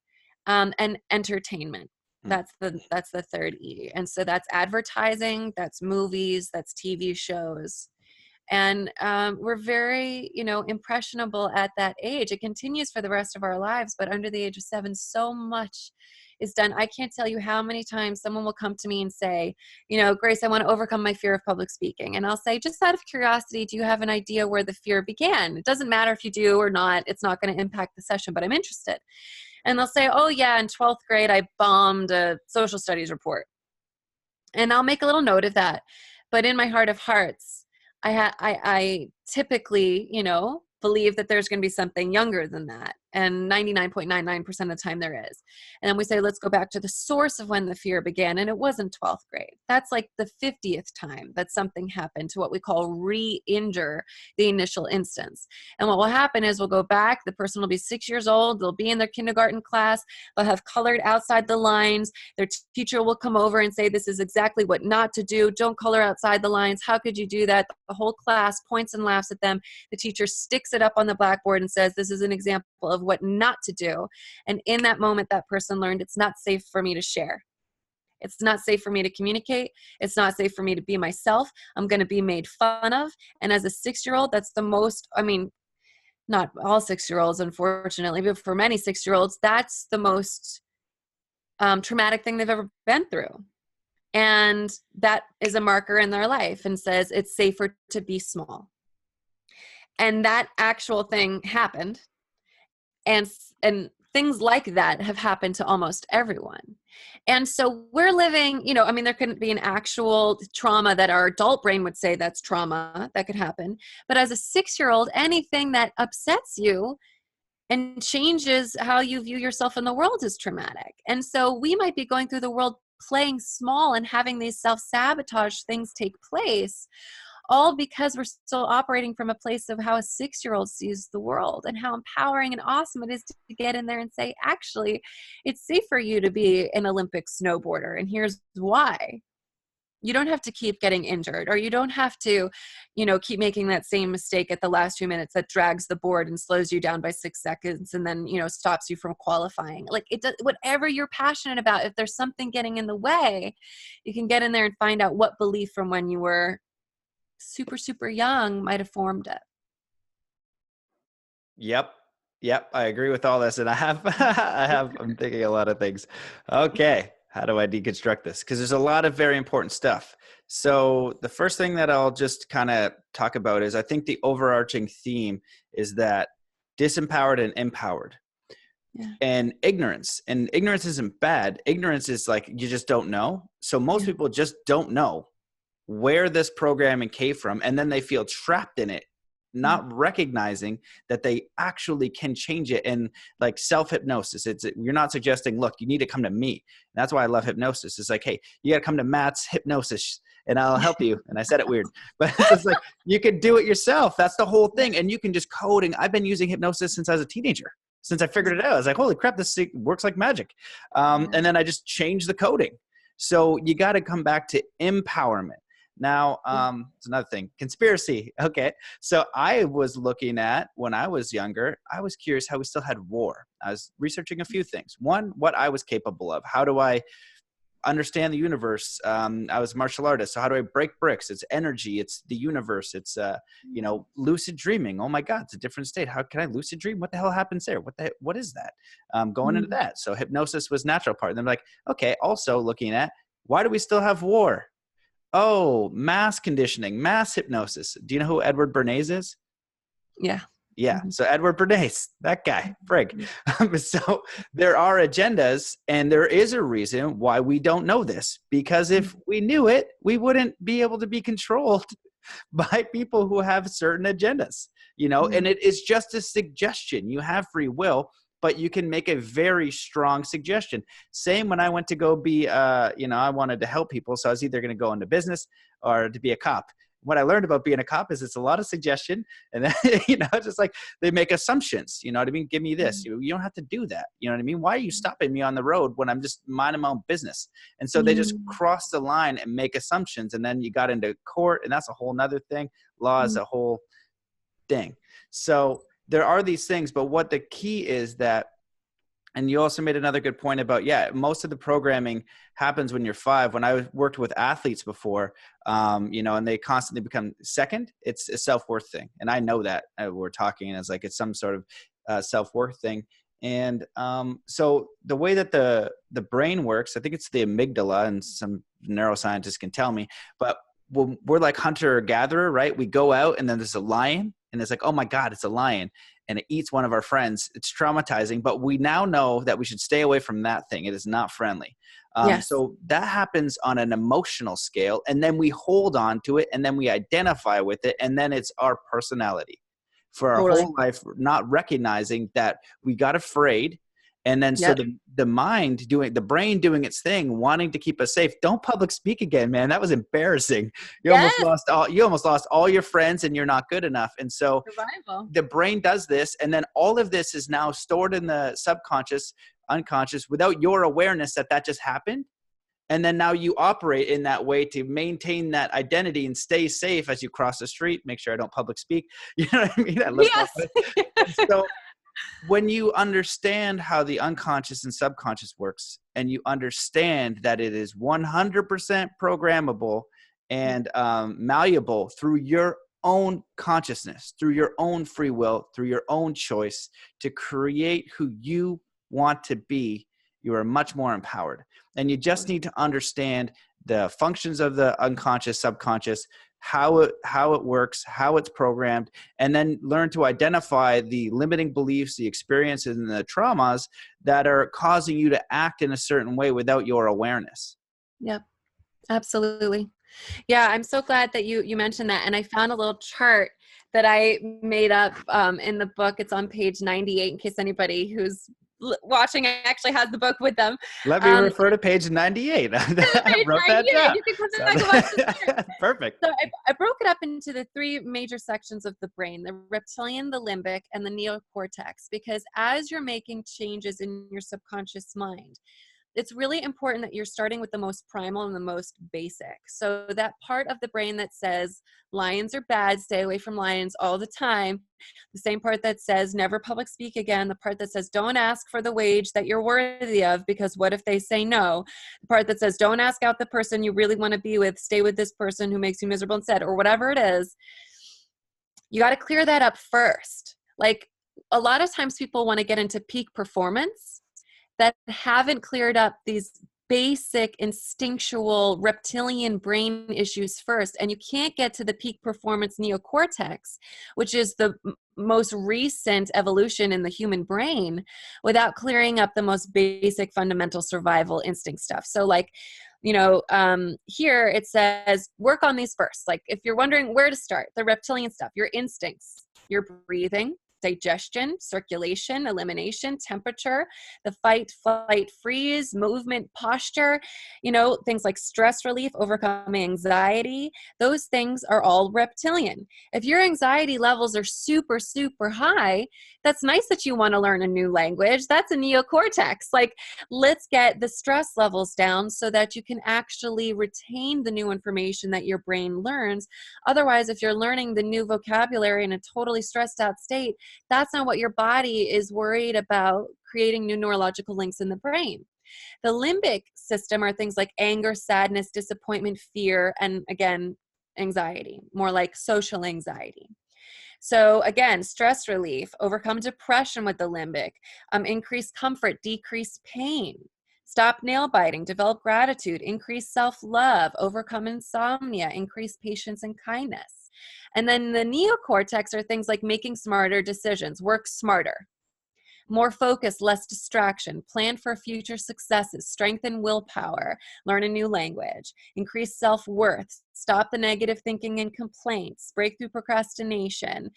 And entertainment. That's the third E. And so that's advertising, that's movies, that's TV shows. And we're very, impressionable at that age. It continues for the rest of our lives, but under the age of 7, so much is done. I can't tell you how many times someone will come to me and say, Grace, I want to overcome my fear of public speaking. And I'll say, just out of curiosity, do you have an idea where the fear began? It doesn't matter if you do or not. It's not going to impact the session, but I'm interested. And they'll say, oh yeah, in 12th grade, I bombed a social studies report. And I'll make a little note of that. But in my heart of hearts, I typically, believe that there's going to be something younger than that. And 99.99% of the time there is. And then we say, let's go back to the source of when the fear began. And it wasn't 12th grade. That's like the 50th time that something happened to what we call re-injure the initial instance. And what will happen is we'll go back. The person will be 6 years old. They'll be in their kindergarten class. They'll have colored outside the lines. Their teacher will come over and say, this is exactly what not to do. Don't color outside the lines. How could you do that? The whole class points and laughs at them. The teacher sticks it up on the blackboard and says, this is an example of what not to do. And in that moment, that person learned it's not safe for me to share. It's not safe for me to communicate. It's not safe for me to be myself. I'm going to be made fun of. And as a 6-year-old, that's the most, not all 6-year-olds, unfortunately, but for many 6-year-olds, that's the most traumatic thing they've ever been through. And that is a marker in their life and says it's safer to be small. And that actual thing happened. And things like that have happened to almost everyone. And so we're living, there couldn't be an actual trauma that our adult brain would say that's trauma that could happen. But as a 6-year-old, anything that upsets you and changes how you view yourself in the world is traumatic. And so we might be going through the world playing small and having these self-sabotage things take place, all because we're still operating from a place of how a 6-year-old sees the world and how empowering and awesome it is to get in there and say, actually, it's safe for you to be an Olympic snowboarder. And here's why. You don't have to keep getting injured, or you don't have to, keep making that same mistake at the last 2 minutes that drags the board and slows you down by 6 seconds and then, stops you from qualifying. Like whatever you're passionate about, if there's something getting in the way, you can get in there and find out what belief from when you were super, super young might have formed it.
Yep. I agree with all this. And I'm thinking a lot of things. Okay. How do I deconstruct this? Because there's a lot of very important stuff. So the first thing that I'll just kind of talk about is, I think the overarching theme is that disempowered and empowered. Yeah. And ignorance isn't bad. Ignorance is like, you just don't know. So most people just don't know where this programming came from, and then they feel trapped in it, not recognizing that they actually can change it. And like self-hypnosis, you're not suggesting, look, you need to come to me. And that's why I love hypnosis. It's like, hey, you got to come to Matt's hypnosis and I'll help you. And I said it weird, but it's like, you can do it yourself. That's the whole thing. And you can just code. And I've been using hypnosis since I was a teenager. Since I figured it out, I was like, holy crap, this works like magic. And then I just changed the coding. So you got to come back to empowerment. Now, it's another thing, conspiracy. Okay. So I was looking at, when I was younger, I was curious how we still had war. I was researching a few things. One, what I was capable of. How do I understand the universe? I was a martial artist. So how do I break bricks? It's energy. It's the universe. It's, lucid dreaming. Oh my God, it's a different state. How can I lucid dream? What the hell happens there? What is that? Going into that. So hypnosis was natural part. And I'm like, okay, also looking at, why do we still have war? Oh, mass conditioning, mass hypnosis. Do you know who Edward Bernays is?
Yeah.
Yeah. So Edward Bernays, that guy, frig. So there are agendas, and there is a reason why we don't know this, because if we knew it, we wouldn't be able to be controlled by people who have certain agendas, and it is just a suggestion. You have free will, but you can make a very strong suggestion. Same when I went to go be, I wanted to help people. So I was either going to go into business or to be a cop. What I learned about being a cop is it's a lot of suggestion, and then, just like they make assumptions, you know what I mean? Give me this. You don't have to do that. You know what I mean? Why are you stopping me on the road when I'm just minding my own business? And so they just cross the line and make assumptions. And then you got into court, and that's a whole nother thing. Law is a whole thing. So there are these things, but what the key is that, and you also made another good point about, most of the programming happens when you're 5. When I worked with athletes before, and they constantly become second, it's a self-worth thing. And I know that we're talking as like, it's some sort of self-worth thing. And so the way that the brain works, I think it's the amygdala, and some neuroscientists can tell me, but we're like hunter gatherer, right? We go out and then there's a lion, and it's like, oh my God, it's a lion. And it eats one of our friends. It's traumatizing, but we now know that we should stay away from that thing. It is not friendly.
Yes.
So that happens on an emotional scale, and then we hold on to it, and then we identify with it, and then it's our personality for our whole life, not recognizing that we got afraid. And then so the brain doing its thing, wanting to keep us safe. Don't public speak again, man. That was embarrassing. You almost lost all your friends, and you're not good enough. And so the brain does this, and then all of this is now stored in the subconscious, unconscious, without your awareness that just happened. And then now you operate in that way to maintain that identity and stay safe as you cross the street. Make sure I don't public speak. You know what I mean?
Yes.
So when you understand how the unconscious and subconscious works, and you understand that it is 100% programmable and malleable through your own consciousness, through your own free will, through your own choice to create who you want to be, you are much more empowered. And you just need to understand the functions of the unconscious, subconscious, how it works, how it's programmed, and then learn to identify the limiting beliefs, the experiences, and the traumas that are causing you to act in a certain way without your awareness.
Yep, absolutely. Yeah, I'm so glad that you mentioned that. And I found a little chart that I made up in the book. It's on page 98, in case anybody who's watching actually has the book with them.
Let me refer to page 98. I wrote that down.
You can come back and watch this.
Perfect.
So I broke it up into the 3 major sections of the brain: the reptilian, the limbic, and the neocortex. Because as you're making changes in your subconscious mind, it's really important that you're starting with the most primal and the most basic. So that part of the brain that says lions are bad, stay away from lions all the time. The same part that says never public speak again. The part that says don't ask for the wage that you're worthy of, because what if they say no? The part that says don't ask out the person you really want to be with, stay with this person who makes you miserable instead, or whatever it is. You got to clear that up first. Like a lot of times people want to get into peak performance that haven't cleared up these basic instinctual reptilian brain issues first. And you can't get to the peak performance neocortex, which is the most recent evolution in the human brain, without clearing up the most basic fundamental survival instinct stuff. So like, here it says work on these first. Like if you're wondering where to start, the reptilian stuff, your instincts, your breathing, digestion, circulation, elimination, temperature, the fight, flight, freeze, movement, posture, things like stress relief, overcoming anxiety. Those things are all reptilian. If your anxiety levels are super, super high, that's nice that you want to learn a new language. That's a neocortex. Like, let's get the stress levels down so that you can actually retain the new information that your brain learns. Otherwise, if you're learning the new vocabulary in a totally stressed out state, that's not what your body is worried about, creating new neurological links in the brain. The limbic system are things like anger, sadness, disappointment, fear, and again, anxiety, more like social anxiety. So again, stress relief, overcome depression with the limbic, increase comfort, decrease pain, stop nail biting, develop gratitude, increase self-love, overcome insomnia, increase patience and kindness. And then the neocortex are things like making smarter decisions, work smarter, more focus, less distraction, plan for future successes, strengthen willpower, learn a new language, increase self-worth, stop the negative thinking and complaints, break through procrastination,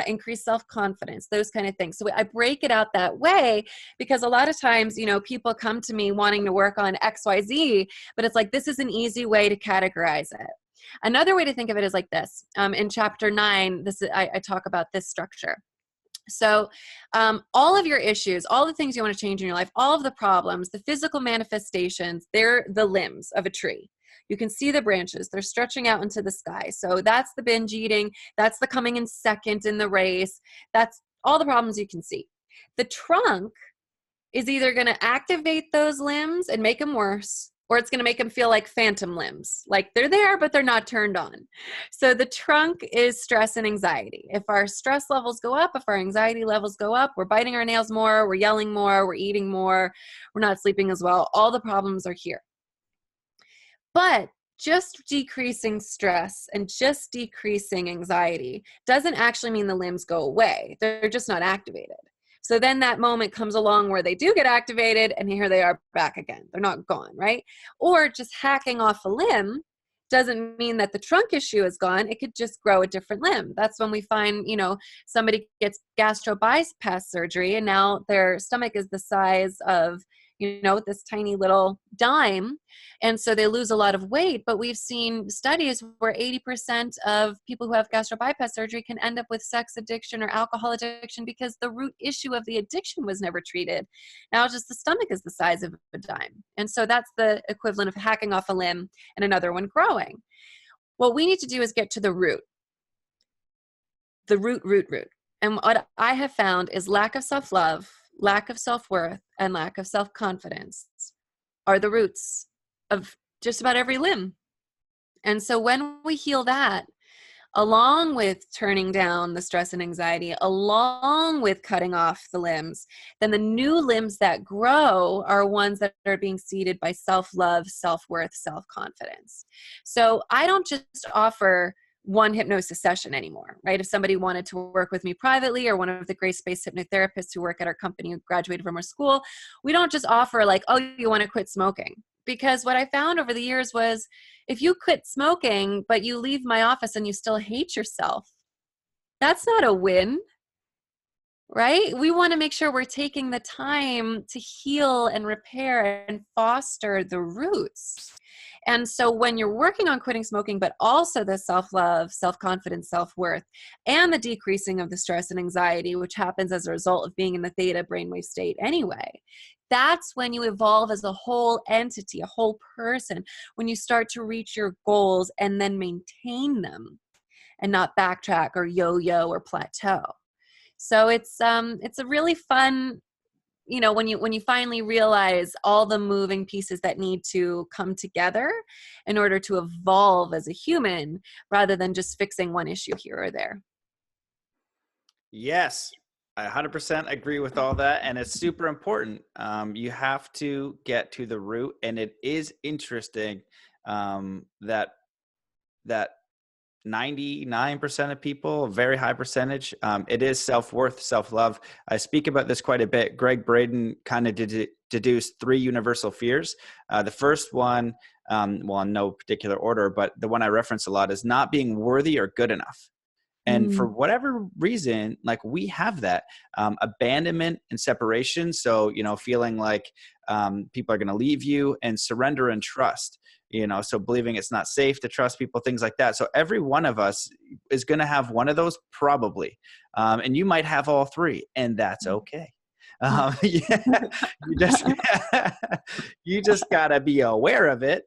increase self-confidence, those kind of things. So I break it out that way because a lot of times, people come to me wanting to work on XYZ, but it's like, this is an easy way to categorize it. Another way to think of it is like this. In chapter 9, I talk about this structure. So all of your issues, all the things you want to change in your life, all of the problems, the physical manifestations, they're the limbs of a tree. You can see the branches. They're stretching out into the sky. So that's the binge eating. That's the coming in second in the race. That's all the problems you can see. The trunk is either going to activate those limbs and make them worse, or it's going to make them feel like phantom limbs. Like they're there, but they're not turned on. So the trunk is stress and anxiety. If our stress levels go up, if our anxiety levels go up, we're biting our nails more, we're yelling more, we're eating more, we're not sleeping as well. All the problems are here. But just decreasing stress and just decreasing anxiety doesn't actually mean the limbs go away. They're just not activated. So then that moment comes along where they do get activated and here they are back again. They're not gone, right? Or just hacking off a limb doesn't mean that the trunk issue is gone. It could just grow a different limb. That's when we find, somebody gets gastro bypass surgery and now their stomach is the size of, this tiny little dime. And so they lose a lot of weight. But we've seen studies where 80% of people who have gastro bypass surgery can end up with sex addiction or alcohol addiction because the root issue of the addiction was never treated. Now just the stomach is the size of a dime. And so that's the equivalent of hacking off a limb and another one growing. What we need to do is get to the root. The root. And what I have found is lack of self-love, lack of self-worth, and lack of self-confidence are the roots of just about every limb. And so when we heal that, along with turning down the stress and anxiety, along with cutting off the limbs, then the new limbs that grow are ones that are being seeded by self-love, self-worth, self-confidence. So I don't just offer one hypnosis session anymore, right? If somebody wanted to work with me privately or one of the Grace hypnotherapists who work at our company who graduated from our school, we don't just offer like, oh, you want to quit smoking. Because what I found over the years was if you quit smoking, but you leave my office and you still hate yourself, that's not a win, right? We want to make sure we're taking the time to heal and repair and foster the roots. And so when you're working on quitting smoking, but also the self-love, self-confidence, self-worth, and the decreasing of the stress and anxiety, which happens as a result of being in the theta brainwave state anyway, that's when you evolve as a whole entity, a whole person, when you start to reach your goals and then maintain them and not backtrack or yo-yo or plateau. So it's a really fun, when you finally realize all the moving pieces that need to come together in order to evolve as a human rather than just fixing one issue here or there.
Yes, I 100% agree with all that. And it's super important. You have to get to the root. And it is interesting that 99% of people, a very high percentage, it is self-worth, self-love. I speak about this quite a bit. Greg Braden kind of deduced 3 universal fears. The first one, well, in no particular order, but the one I reference a lot is not being worthy or good enough. And for whatever reason, like we have that abandonment and separation. So, feeling like people are going to leave you, and surrender and trust, so believing it's not safe to trust people, things like that. So every one of us is going to have one of those probably. And you might have all three, and that's okay. You just got to be aware of it.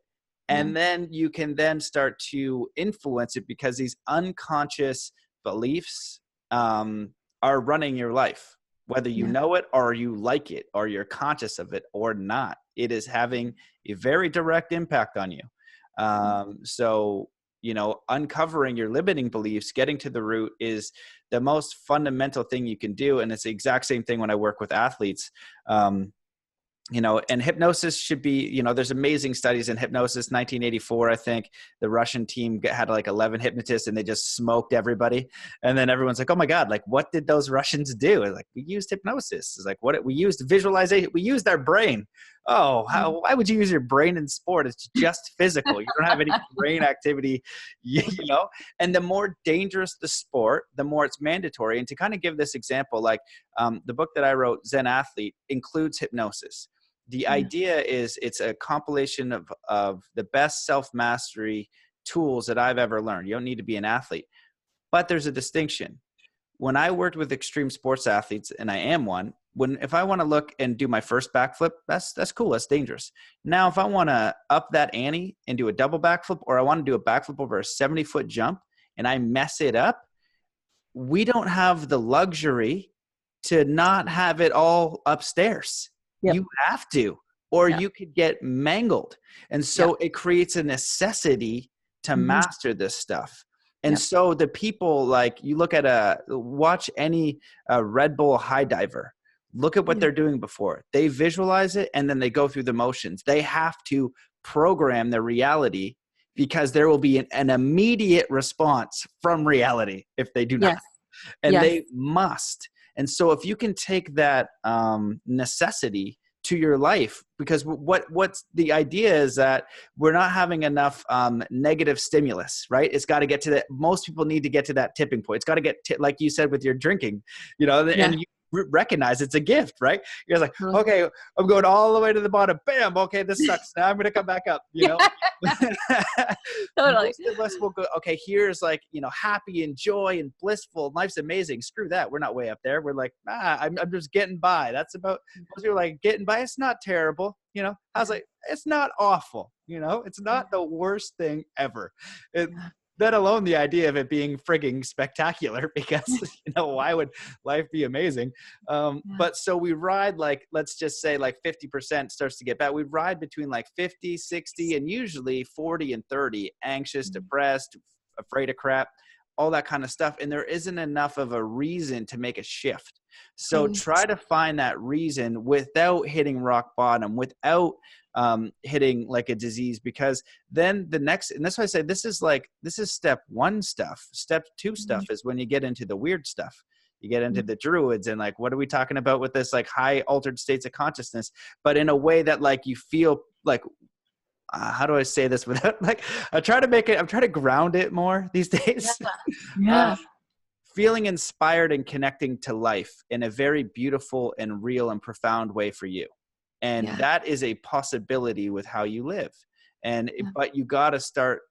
And then you can then start to influence it, because these unconscious beliefs are running your life, whether you know it or you like it or you're conscious of it or not. It is having a very direct impact on you. So, uncovering your limiting beliefs, getting to the root, is the most fundamental thing you can do. And it's the exact same thing when I work with athletes. And hypnosis should be, there's amazing studies in hypnosis. 1984, I think the Russian team had like 11 hypnotists, and they just smoked everybody. And then everyone's like, oh my God, like what did those Russians do? It's like, we used hypnosis. It's like, we used visualization. We used our brain. Oh, why would you use your brain in sport? It's just physical. You don't have any brain activity, and the more dangerous the sport, the more it's mandatory. And to kind of give this example, like the book that I wrote, Zen Athlete, includes hypnosis. The idea is it's a compilation of the best self-mastery tools that I've ever learned. You don't need to be an athlete, but there's a distinction. When I worked with extreme sports athletes, and I am one, if I want to look and do my first backflip, that's cool. That's dangerous. Now, if I want to up that ante and do a double backflip, or I want to do a backflip over a 70-foot jump and I mess it up, we don't have the luxury to not have it all upstairs. Yep. You have to, or you could get mangled. And so it creates a necessity to master this stuff. And so the people, like, you look at watch any Red Bull high diver, look at what they're doing before. They visualize it, and then they go through the motions. They have to program their reality, because there will be an immediate response from reality if they do not. And they must. And so if you can take that necessity to your life, because what's the idea is that we're not having enough negative stimulus, right? It's got to get to that. Most people need to get to that tipping point. It's got to get like you said with your drinking, and you recognize it's a gift, right? You're like, okay, I'm going all the way to the bottom. Bam. Okay, this sucks. Now I'm going to come back up.
Totally.
Most of us will go, okay, here's like, happy and joy and blissful. Life's amazing. Screw that. We're not way up there. We're like, I'm just getting by. That's about, most people are like, getting by. It's not terrible. I was like, it's not awful. It's not the worst thing ever. Let alone the idea of it being frigging spectacular, because, why would life be amazing? But so we ride, like, let's just say like 50% starts to get bad. We ride between like 50, 60, and usually 40 and 30, anxious, depressed, afraid of crap, all that kind of stuff. And there isn't enough of a reason to make a shift. So try to find that reason without hitting rock bottom, without hitting like a disease, because then the next, and that's why I say this is step one stuff. Step two stuff is when you get into the weird stuff. You get into the druids, and like, what are we talking about with this, like high altered states of consciousness, but in a way that like you feel like, how do I say this without like, I'm trying to ground it more these days. Feeling inspired and connecting to life in a very beautiful and real and profound way for you. And that is a possibility with how you live. But you got to start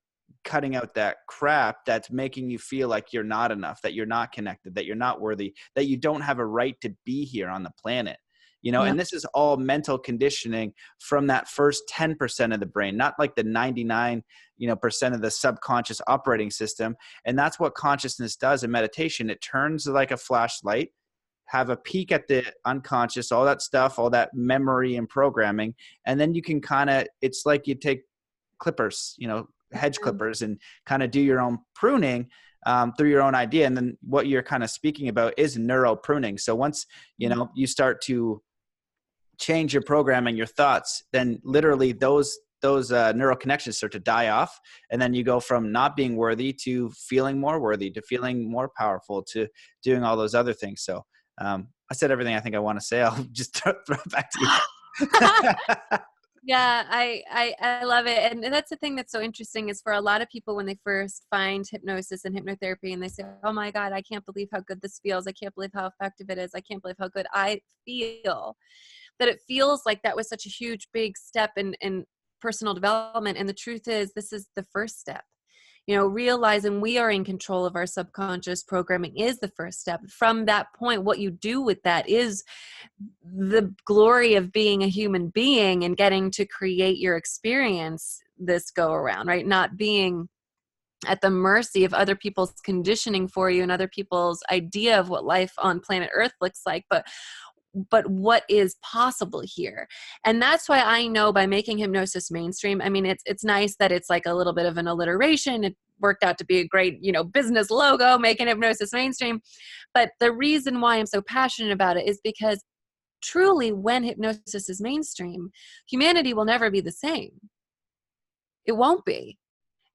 cutting out that crap that's making you feel like you're not enough, that you're not connected, that you're not worthy, that you don't have a right to be here on the planet. And this is all mental conditioning from that first 10% of the brain, not like the 99, percent of the subconscious operating system. And that's what consciousness does in meditation. It turns like a flashlight, have a peek at the unconscious, all that stuff, all that memory and programming. And then you can it's like you take clippers, hedge clippers, and kind of do your own pruning through your own idea. And then what you're kind of speaking about is neuro pruning. So once, you start to change your programming, your thoughts, then literally those neural connections start to die off. And then you go from not being worthy to feeling more worthy, to feeling more powerful, to doing all those other things. So I said everything I think I want to say. I'll just throw it back to you.
Yeah, I love it. And that's the thing that's so interesting is for a lot of people when they first find hypnosis and hypnotherapy and they say, oh my God, I can't believe how good this feels. I can't believe how effective it is. I can't believe how good I feel. That it feels like that was such a huge, big step in personal development. And the truth is, this is the first step. You know, realizing we are in control of our subconscious programming is the first step. From that point, what you do with that is the glory of being a human being and getting to create your experience this go around, right? Not being at the mercy of other people's conditioning for you and other people's idea of what life on planet Earth looks like, but what is possible here. And that's why I know by making hypnosis mainstream, I mean, it's nice that it's like a little bit of an alliteration. It worked out to be a great, business logo, making hypnosis mainstream. But the reason why I'm so passionate about it is because truly when hypnosis is mainstream, humanity will never be the same. It won't be.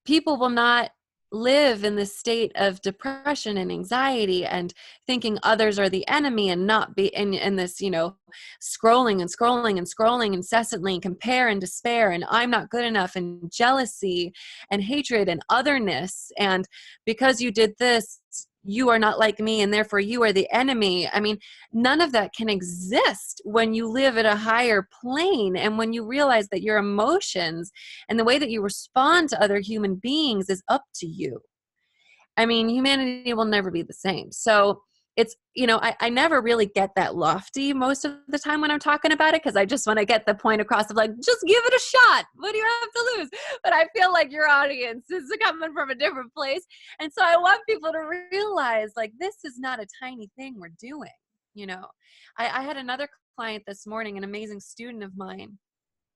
People will not live in this state of depression and anxiety and thinking others are the enemy and not be in this, scrolling and scrolling and scrolling incessantly and compare and despair and I'm not good enough and jealousy and hatred and otherness. And because you did this, you are not like me and therefore you are the enemy. I mean, none of that can exist when you live at a higher plane and when you realize that your emotions and the way that you respond to other human beings is up to you. I mean, humanity will never be the same. So it's, I never really get that lofty most of the time when I'm talking about it because I just want to get the point across of like, just give it a shot. What do you have to lose? But I feel like your audience is coming from a different place. And so I want people to realize like, this is not a tiny thing we're doing. I had another client this morning, an amazing student of mine.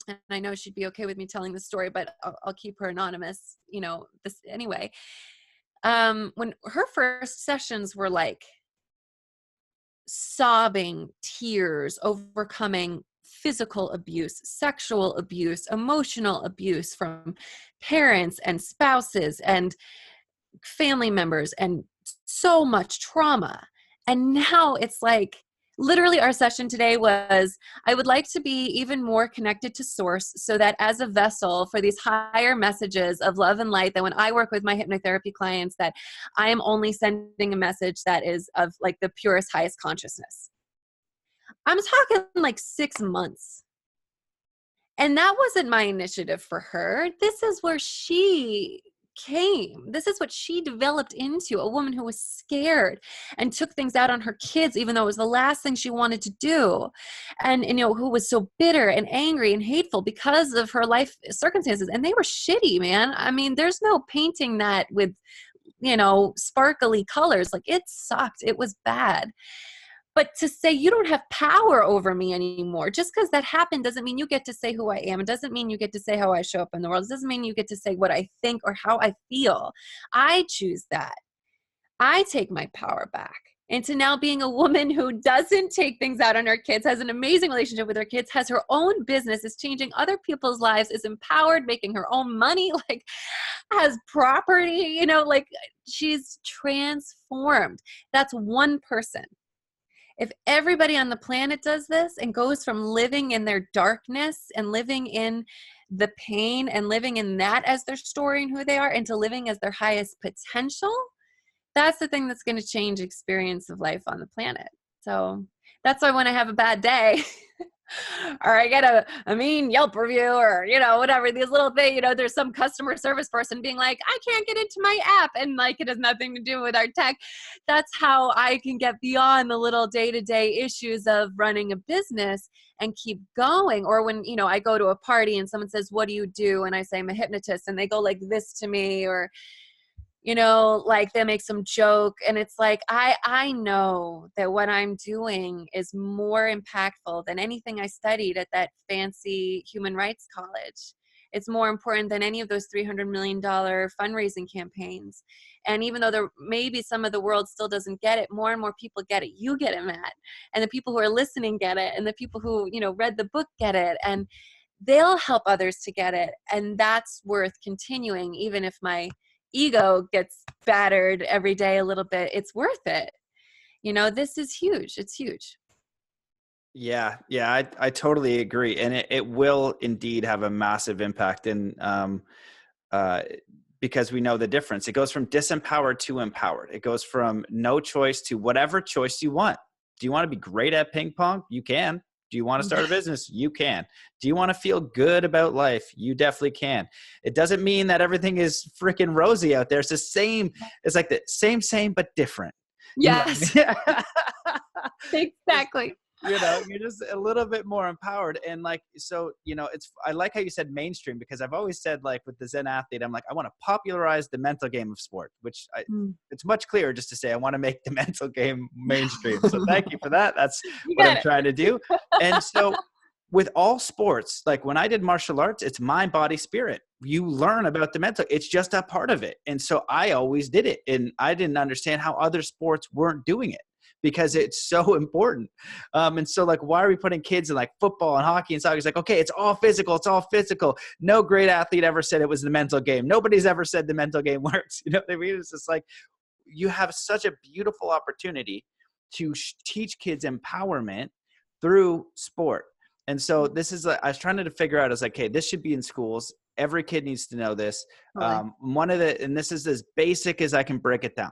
And I know she'd be okay with me telling the story, but I'll keep her anonymous, this anyway. When her first sessions were like sobbing, tears, overcoming physical abuse, sexual abuse, emotional abuse from parents and spouses and family members and so much trauma. And now it's like, literally our session today was, I would like to be even more connected to source so that as a vessel for these higher messages of love and light, that when I work with my hypnotherapy clients, that I am only sending a message that is of like the purest, highest consciousness. I'm talking like 6 months. And that wasn't my initiative for her. This is where she came. This is what she developed into, a woman who was scared and took things out on her kids, even though it was the last thing she wanted to do. And who was so bitter and angry and hateful because of her life circumstances. And they were shitty, man. I mean, there's no painting that with, sparkly colors. Like it sucked. It was bad. But to say you don't have power over me anymore, just because that happened doesn't mean you get to say who I am. It doesn't mean you get to say how I show up in the world. It doesn't mean you get to say what I think or how I feel. I choose that. I take my power back. Into now being a woman who doesn't take things out on her kids, has an amazing relationship with her kids, has her own business, is changing other people's lives, is empowered, making her own money, like has property, like she's transformed. That's one person. If everybody on the planet does this and goes from living in their darkness and living in the pain and living in that as their story and who they are into living as their highest potential, that's the thing that's going to change experience of life on the planet. So that's why when I have a bad day or I get a mean Yelp review or, whatever, these little things, there's some customer service person being like, I can't get into my app. And like, it has nothing to do with our tech. That's how I can get beyond the little day-to-day issues of running a business and keep going. Or when, I go to a party and someone says, what do you do? And I say, I'm a hypnotist. And they go like this to me, or, like they make some joke. And it's like, I know that what I'm doing is more impactful than anything I studied at that fancy human rights college. It's more important than any of those $300 million fundraising campaigns. And even though maybe some of the world still doesn't get it, more and more people get it. You get it, Matt. And the people who are listening get it. And the people who, read the book get it. And they'll help others to get it. And that's worth continuing, even if my ego gets battered every day a little bit. It's worth it. This is huge. It's huge.
Yeah, yeah, I totally agree. And it will indeed have a massive impact in uh, because we know the difference. It goes from disempowered to empowered. It goes from no choice to whatever choice you want. Do you want to be great at ping pong? You can. Do you want to start a business? You can. Do you want to feel good about life? You definitely can. It doesn't mean that everything is freaking rosy out there. It's the same. It's like the same, but different. You know
Yes,
what I mean?
exactly.
You're just a little bit more empowered. And like, so, I like how you said mainstream, because I've always said, like, with the Zen athlete, I'm like, I want to popularize the mental game of sport, which
Mm.
it's much clearer just to say, I want to make the mental game mainstream. So thank you for that. That's
You
what
got
I'm
it.
trying to do. And so with all sports, like when I did martial arts, it's mind, body, spirit. You learn about the mental. It's just a part of it. And so I always did it. And I didn't understand how other sports weren't doing it, because it's so important. And so, like, why are we putting kids in like football and hockey and soccer? It's like, okay, it's all physical. It's all physical. No great athlete ever said it was the mental game. Nobody's ever said the mental game works. You know what I mean? It's just like, you have such a beautiful opportunity to teach kids empowerment through sport. And so this is, I was trying to figure out, I was like, hey, this should be in schools. Every kid needs to know this.
Totally.
And this is as basic as I can break it down.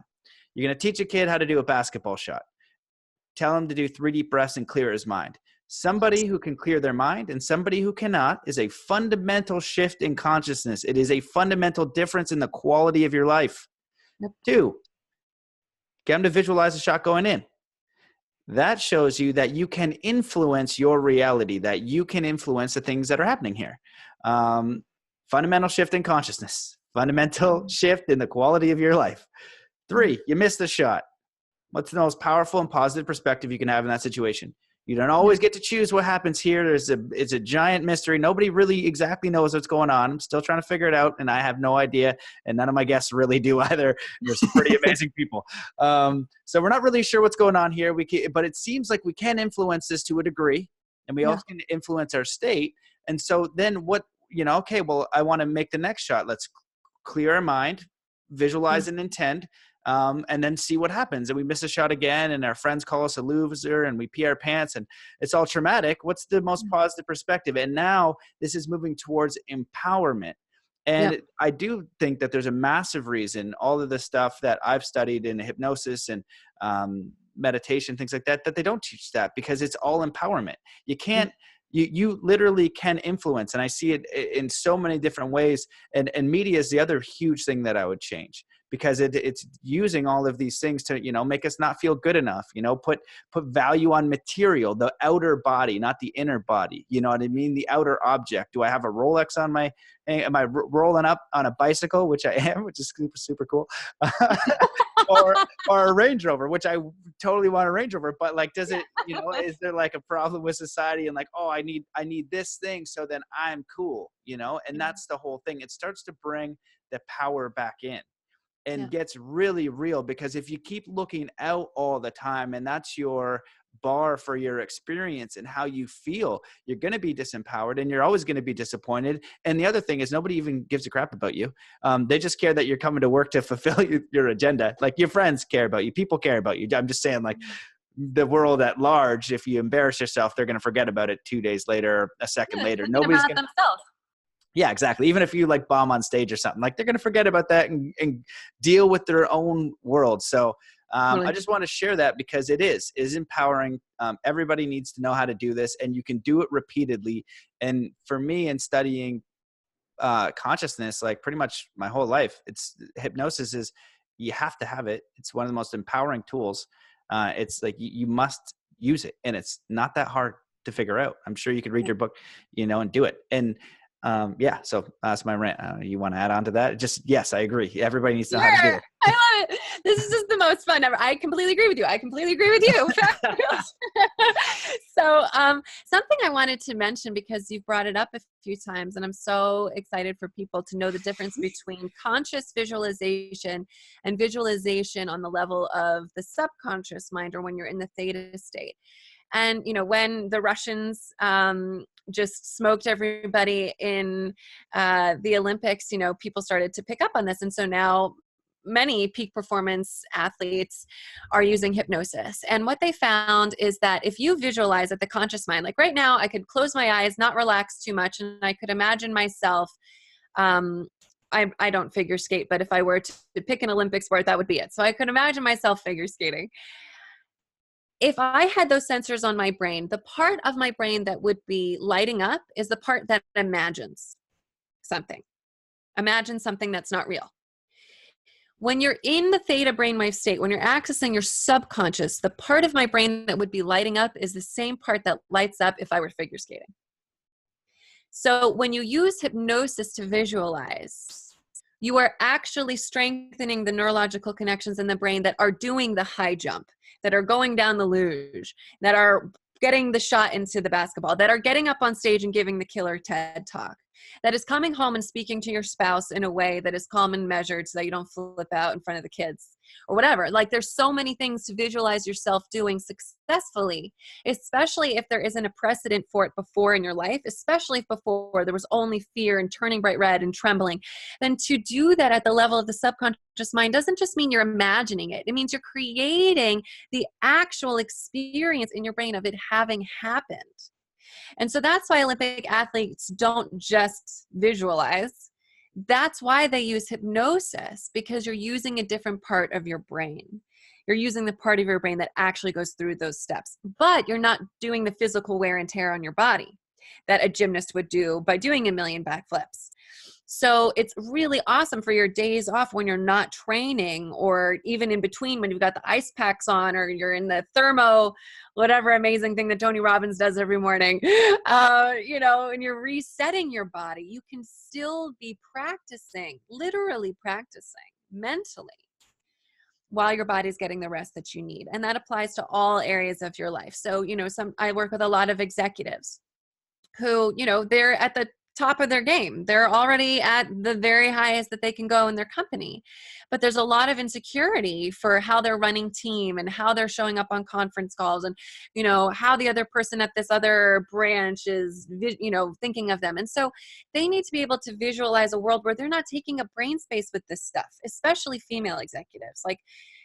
You're going to teach a kid how to do a basketball shot. Tell him to do 3 deep breaths and clear his mind. Somebody who can clear their mind and somebody who cannot is a fundamental shift in consciousness. It is a fundamental difference in the quality of your life.
Yep.
2, get them to visualize a shot going in. That shows you that you can influence your reality, that you can influence the things that are happening here. Fundamental shift in consciousness, fundamental shift in the quality of your life. 3, you missed the shot. What's the most powerful and positive perspective you can have in that situation? You don't always get to choose what happens here. It's a giant mystery. Nobody really exactly knows what's going on. I'm still trying to figure it out, and I have no idea, and none of my guests really do either. There's some pretty amazing people. So we're not really sure what's going on here. But it seems like we can influence this to a degree, and we also can influence our state. And so then okay, well, I want to make the next shot. Let's clear our mind, visualize and intend. And then see what happens. And we miss a shot again, and our friends call us a loser, and we pee our pants, and it's all traumatic. What's the most positive perspective? And now this is moving towards empowerment. And I do think that there's a massive reason, all of the stuff that I've studied in hypnosis and meditation, things like that, that they don't teach that, because it's all empowerment. You can't, you literally can influence. And I see it in so many different ways. And media is the other huge thing that I would change, because it's using all of these things to, make us not feel good enough, put value on material, the outer body, not the inner body. You know what I mean? The outer object. Do I have a Rolex on am I rolling up on a bicycle, which I am, which is super, super cool. or a Range Rover, which I totally want a Range Rover, but like, does it, is there like a problem with society and like, oh, I need this thing, so then I'm cool, and that's the whole thing. It starts to bring the power back in. And gets really real, because if you keep looking out all the time and that's your bar for your experience and how you feel, you're going to be disempowered, and you're always going to be disappointed. And the other thing is, nobody even gives a crap about you. They just care that you're coming to work to fulfill your agenda. Like, your friends care about you. People care about you. I'm just saying, like, the world at large, if you embarrass yourself, they're going to forget about it 2 days later, a second later. Nobody's going to
themselves.
Yeah, exactly. Even if you like bomb on stage or something, like, they're going to forget about that and deal with their own world. So I just want to share that, because it is empowering. Everybody needs to know how to do this, and you can do it repeatedly. And for me, in studying consciousness, like pretty much my whole life, hypnosis is, you have to have it. It's one of the most empowering tools. It's like you must use it, and it's not that hard to figure out. I'm sure you could read your book, and do it. And so that's my rant. You want to add on to that? Just, yes, I agree. Everybody needs to know how to do it.
I love it. This is just the most fun ever. I completely agree with you. So something I wanted to mention, because you've brought it up a few times, and I'm so excited for people to know the difference between conscious visualization and visualization on the level of the subconscious mind, or when you're in the theta state. And, when the Russians just smoked everybody in the Olympics, people started to pick up on this. And so now many peak performance athletes are using hypnosis. And what they found is that if you visualize at the conscious mind, like right now, I could close my eyes, not relax too much, and I could imagine myself, I don't figure skate, but if I were to pick an Olympic sport, that would be it. So I could imagine myself figure skating. If I had those sensors on my brain, the part of my brain that would be lighting up is the part that imagines something. Imagine something that's not real. When you're in the theta brainwave state, when you're accessing your subconscious, the part of my brain that would be lighting up is the same part that lights up if I were figure skating. So when you use hypnosis to visualize, you are actually strengthening the neurological connections in the brain that are doing the high jump, that are going down the luge, that are getting the shot into the basketball, that are getting up on stage and giving the killer TED talk, that is coming home and speaking to your spouse in a way that is calm and measured so that you don't flip out in front of the kids or whatever. Like, there's so many things to visualize yourself doing successfully, especially if there isn't a precedent for it before in your life, especially if before there was only fear and turning bright red and trembling. Then to do that at the level of the subconscious mind doesn't just mean you're imagining it. It means you're creating the actual experience in your brain of it having happened. And so that's why Olympic athletes don't just visualize. That's why they use hypnosis, because you're using a different part of your brain. You're using the part of your brain that actually goes through those steps, but you're not doing the physical wear and tear on your body that a gymnast would do by doing a million backflips. So it's really awesome for your days off when you're not training, or even in between when you've got the ice packs on, or you're in the thermo, whatever amazing thing that Tony Robbins does every morning, and you're resetting your body. You can still be practicing, literally practicing mentally, while your body's getting the rest that you need. And that applies to all areas of your life. So, I work with a lot of executives who, they're at the top of their game. They're already at the very highest that they can go in their company. But there's a lot of insecurity for how they're running team and how they're showing up on conference calls and, how the other person at this other branch is, thinking of them. And so they need to be able to visualize a world where they're not taking up brain space with this stuff, especially female executives. Like,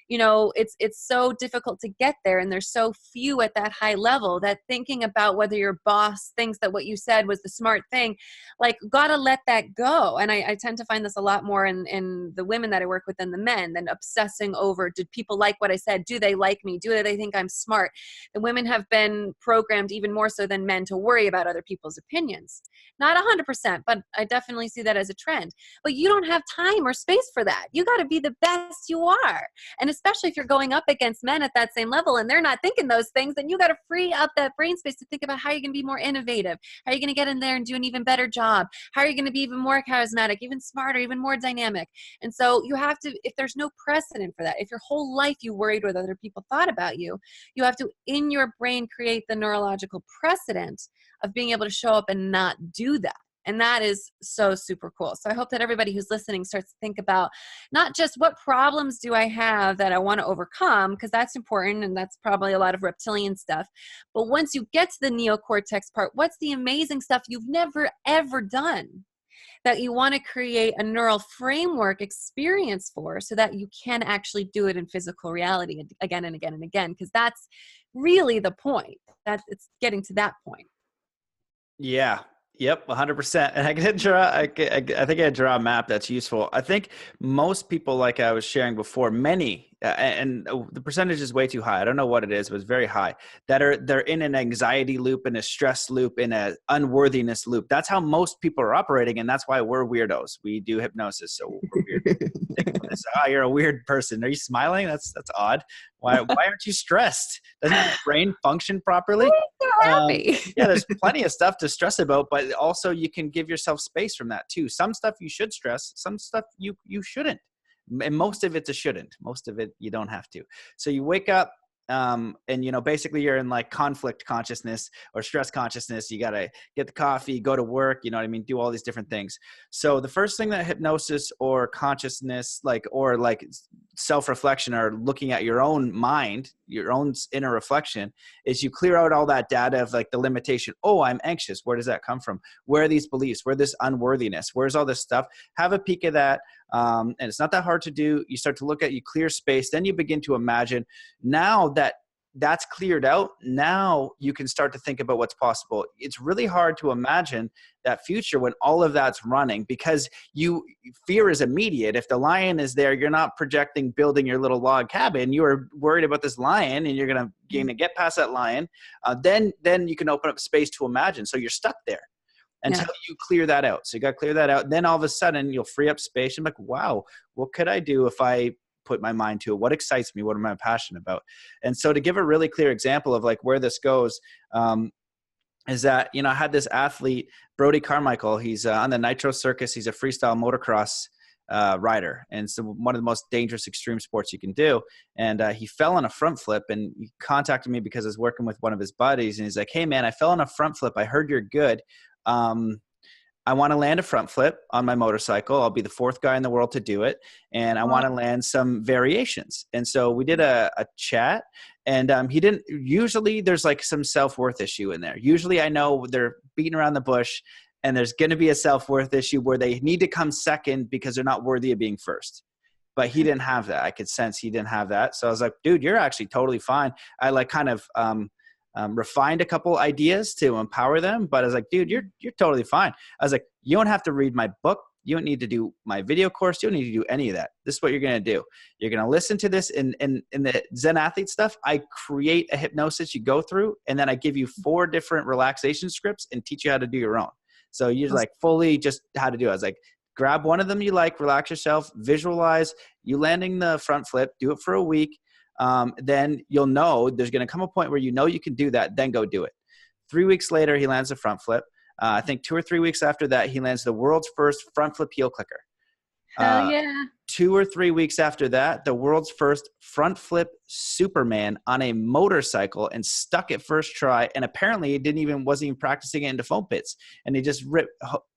it's so difficult to get there, and there's so few at that high level that thinking about whether your boss thinks that what you said was the smart thing, like, gotta let that go. And I tend to find this a lot more in the women that I work with than the men, than obsessing over, did people like what I said? Do they like me? Do they think I'm smart? The women have been programmed even more so than men to worry about other people's opinions. Not 100%, but I definitely see that as a trend. But you don't have time or space for that. You got to be the best you are. And especially if you're going up against men at that same level and they're not thinking those things, then you got to free up that brain space to think about how you're going to be more innovative. How are you going to get in there and do an even better job? How are you going to be even more charismatic, even smarter, even more dynamic? And so you have to, if there's no precedent for that, if your whole life you worried what other people thought about you, you have to, in your brain, create the neurological precedent of being able to show up and not do that. And that is so super cool. So I hope that everybody who's listening starts to think about not just what problems do I have that I want to overcome, because that's important and that's probably a lot of reptilian stuff. But once you get to the neocortex part, what's the amazing stuff you've never, ever done that you want to create a neural framework experience for, so that you can actually do it in physical reality again and again and again, because that's really the point. That it's getting to that point.
Yeah. Yep, 100%. And I think I draw a map that's useful. I think most people, like I was sharing before, many, and the percentage is way too high. I don't know what it is, but it's very high, they're in an anxiety loop, in a stress loop, in an unworthiness loop. That's how most people are operating. And that's why we're weirdos. We do hypnosis. So we're weird. You're a weird person. Are you smiling? That's odd. Why aren't you stressed? Doesn't your brain function properly?
Happy.
Yeah, there's plenty of stuff to stress about, but also you can give yourself space from that too. Some stuff you should stress, some stuff you shouldn't. And most of it's a shouldn't. Most of it you don't have to. So you wake up and basically you're in like conflict consciousness or stress consciousness. You got to get the coffee, go to work, do all these different things. So the first thing that hypnosis or consciousness, or self-reflection, or looking at your own mind, your own inner reflection, is you clear out all that data of like the limitation. Oh, I'm anxious. Where does that come from? Where are these beliefs? Where this unworthiness? Where's all this stuff? Have a peek at that. And it's not that hard to do. You start to look at, you clear space, then you begin to imagine. Now that that's cleared out, now you can start to think about what's possible. It's really hard to imagine that future when all of that's running, because fear is immediate. If the lion is there, you're not projecting building your little log cabin. You are worried about this lion, and you're going to get past that lion. Then you can open up space to imagine. So you're stuck there until you clear that out. So you got to clear that out. Then all of a sudden you'll free up space. I'm like, wow, what could I do if I put my mind to it? What excites me? What am I passionate about? And so to give a really clear example of like where this goes, is that, I had this athlete, Brody Carmichael. He's on the Nitro Circus. He's a freestyle motocross rider. And so one of the most dangerous extreme sports you can do. And he fell on a front flip, and he contacted me because I was working with one of his buddies. And he's like, hey man, I fell on a front flip. I heard you're good. I want to land a front flip on my motorcycle. I'll be the 4th guy in the world to do it. And I want to land some variations. And so we did a chat, and he didn't, usually there's like some self-worth issue in there. Usually I know they're beating around the bush, and there's going to be a self-worth issue where they need to come second because they're not worthy of being first. But he didn't have that. I could sense he didn't have that. So I was like, dude, you're actually totally fine. I like kind of, refined a couple ideas to empower them, but I was like, dude, you're totally fine. I was like, you don't have to read my book. You don't need to do my video course. You don't need to do any of that. This is what you're going to do. You're going to listen to this in the Zen athlete stuff. I create a hypnosis you go through, and then I give you 4 different relaxation scripts and teach you how to do your own. So you're like fully just how to do it. I was like, grab one of them you like, relax yourself, visualize you landing the front flip, do it for a week. Then you'll know there's going to come a point where you can do that, then go do it. 3 weeks later, he lands a front flip. I think 2 or 3 weeks after that, he lands the world's first front flip heel clicker.
Hell yeah.
2 or 3 weeks after that, the world's first front flip Superman on a motorcycle, and stuck it first try. And apparently he wasn't even practicing it into foam pits. And he just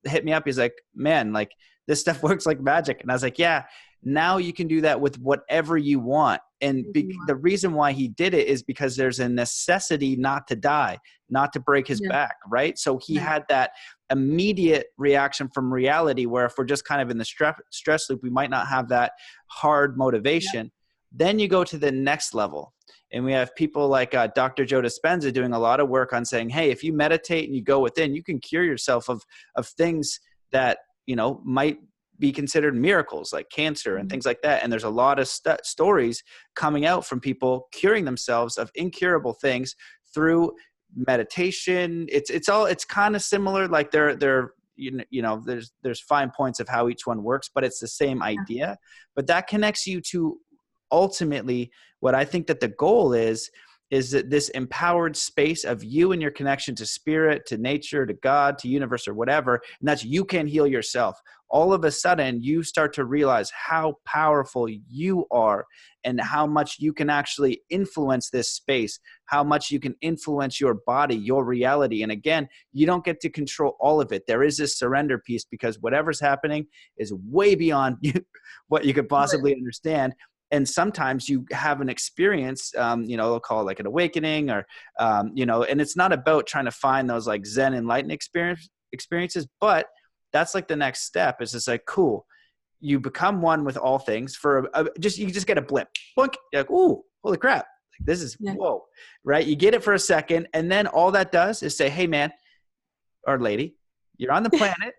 hit me up. He's like, man, like this stuff works like magic. And I was like, yeah, now you can do that with whatever you want. And the reason why he did it is because there's a necessity not to die, not to break his back, right? So he had that immediate reaction from reality, where if we're just kind of in the stress loop, we might not have that hard motivation. Then you go to the next level. And we have people like Dr. Joe Dispenza doing a lot of work on saying, hey, if you meditate and you go within, you can cure yourself of things that, might be considered miracles, like cancer and things like that. And there's a lot of stories coming out from people curing themselves of incurable things through meditation. It's kind of similar. Like there's fine points of how each one works, but it's the same idea. But that connects you to ultimately what I think that the goal is that this empowered space of you and your connection to spirit, to nature, to God, to universe, or whatever. And that's, you can heal yourself. All of a sudden you start to realize how powerful you are, and how much you can actually influence this space, how much you can influence your body, your reality. And again, you don't get to control all of it. There is this surrender piece, because whatever's happening is way beyond what you could possibly understand. And sometimes you have an experience, they'll call it like an awakening, or, and it's not about trying to find those like Zen enlightened experiences, but that's like the next step. Is just like, cool, you become one with all things you just get a blip. Boink, you're like, ooh, holy crap. This is, whoa, right? You get it for a second. And then all that does is say, hey man, or lady, you're on the planet.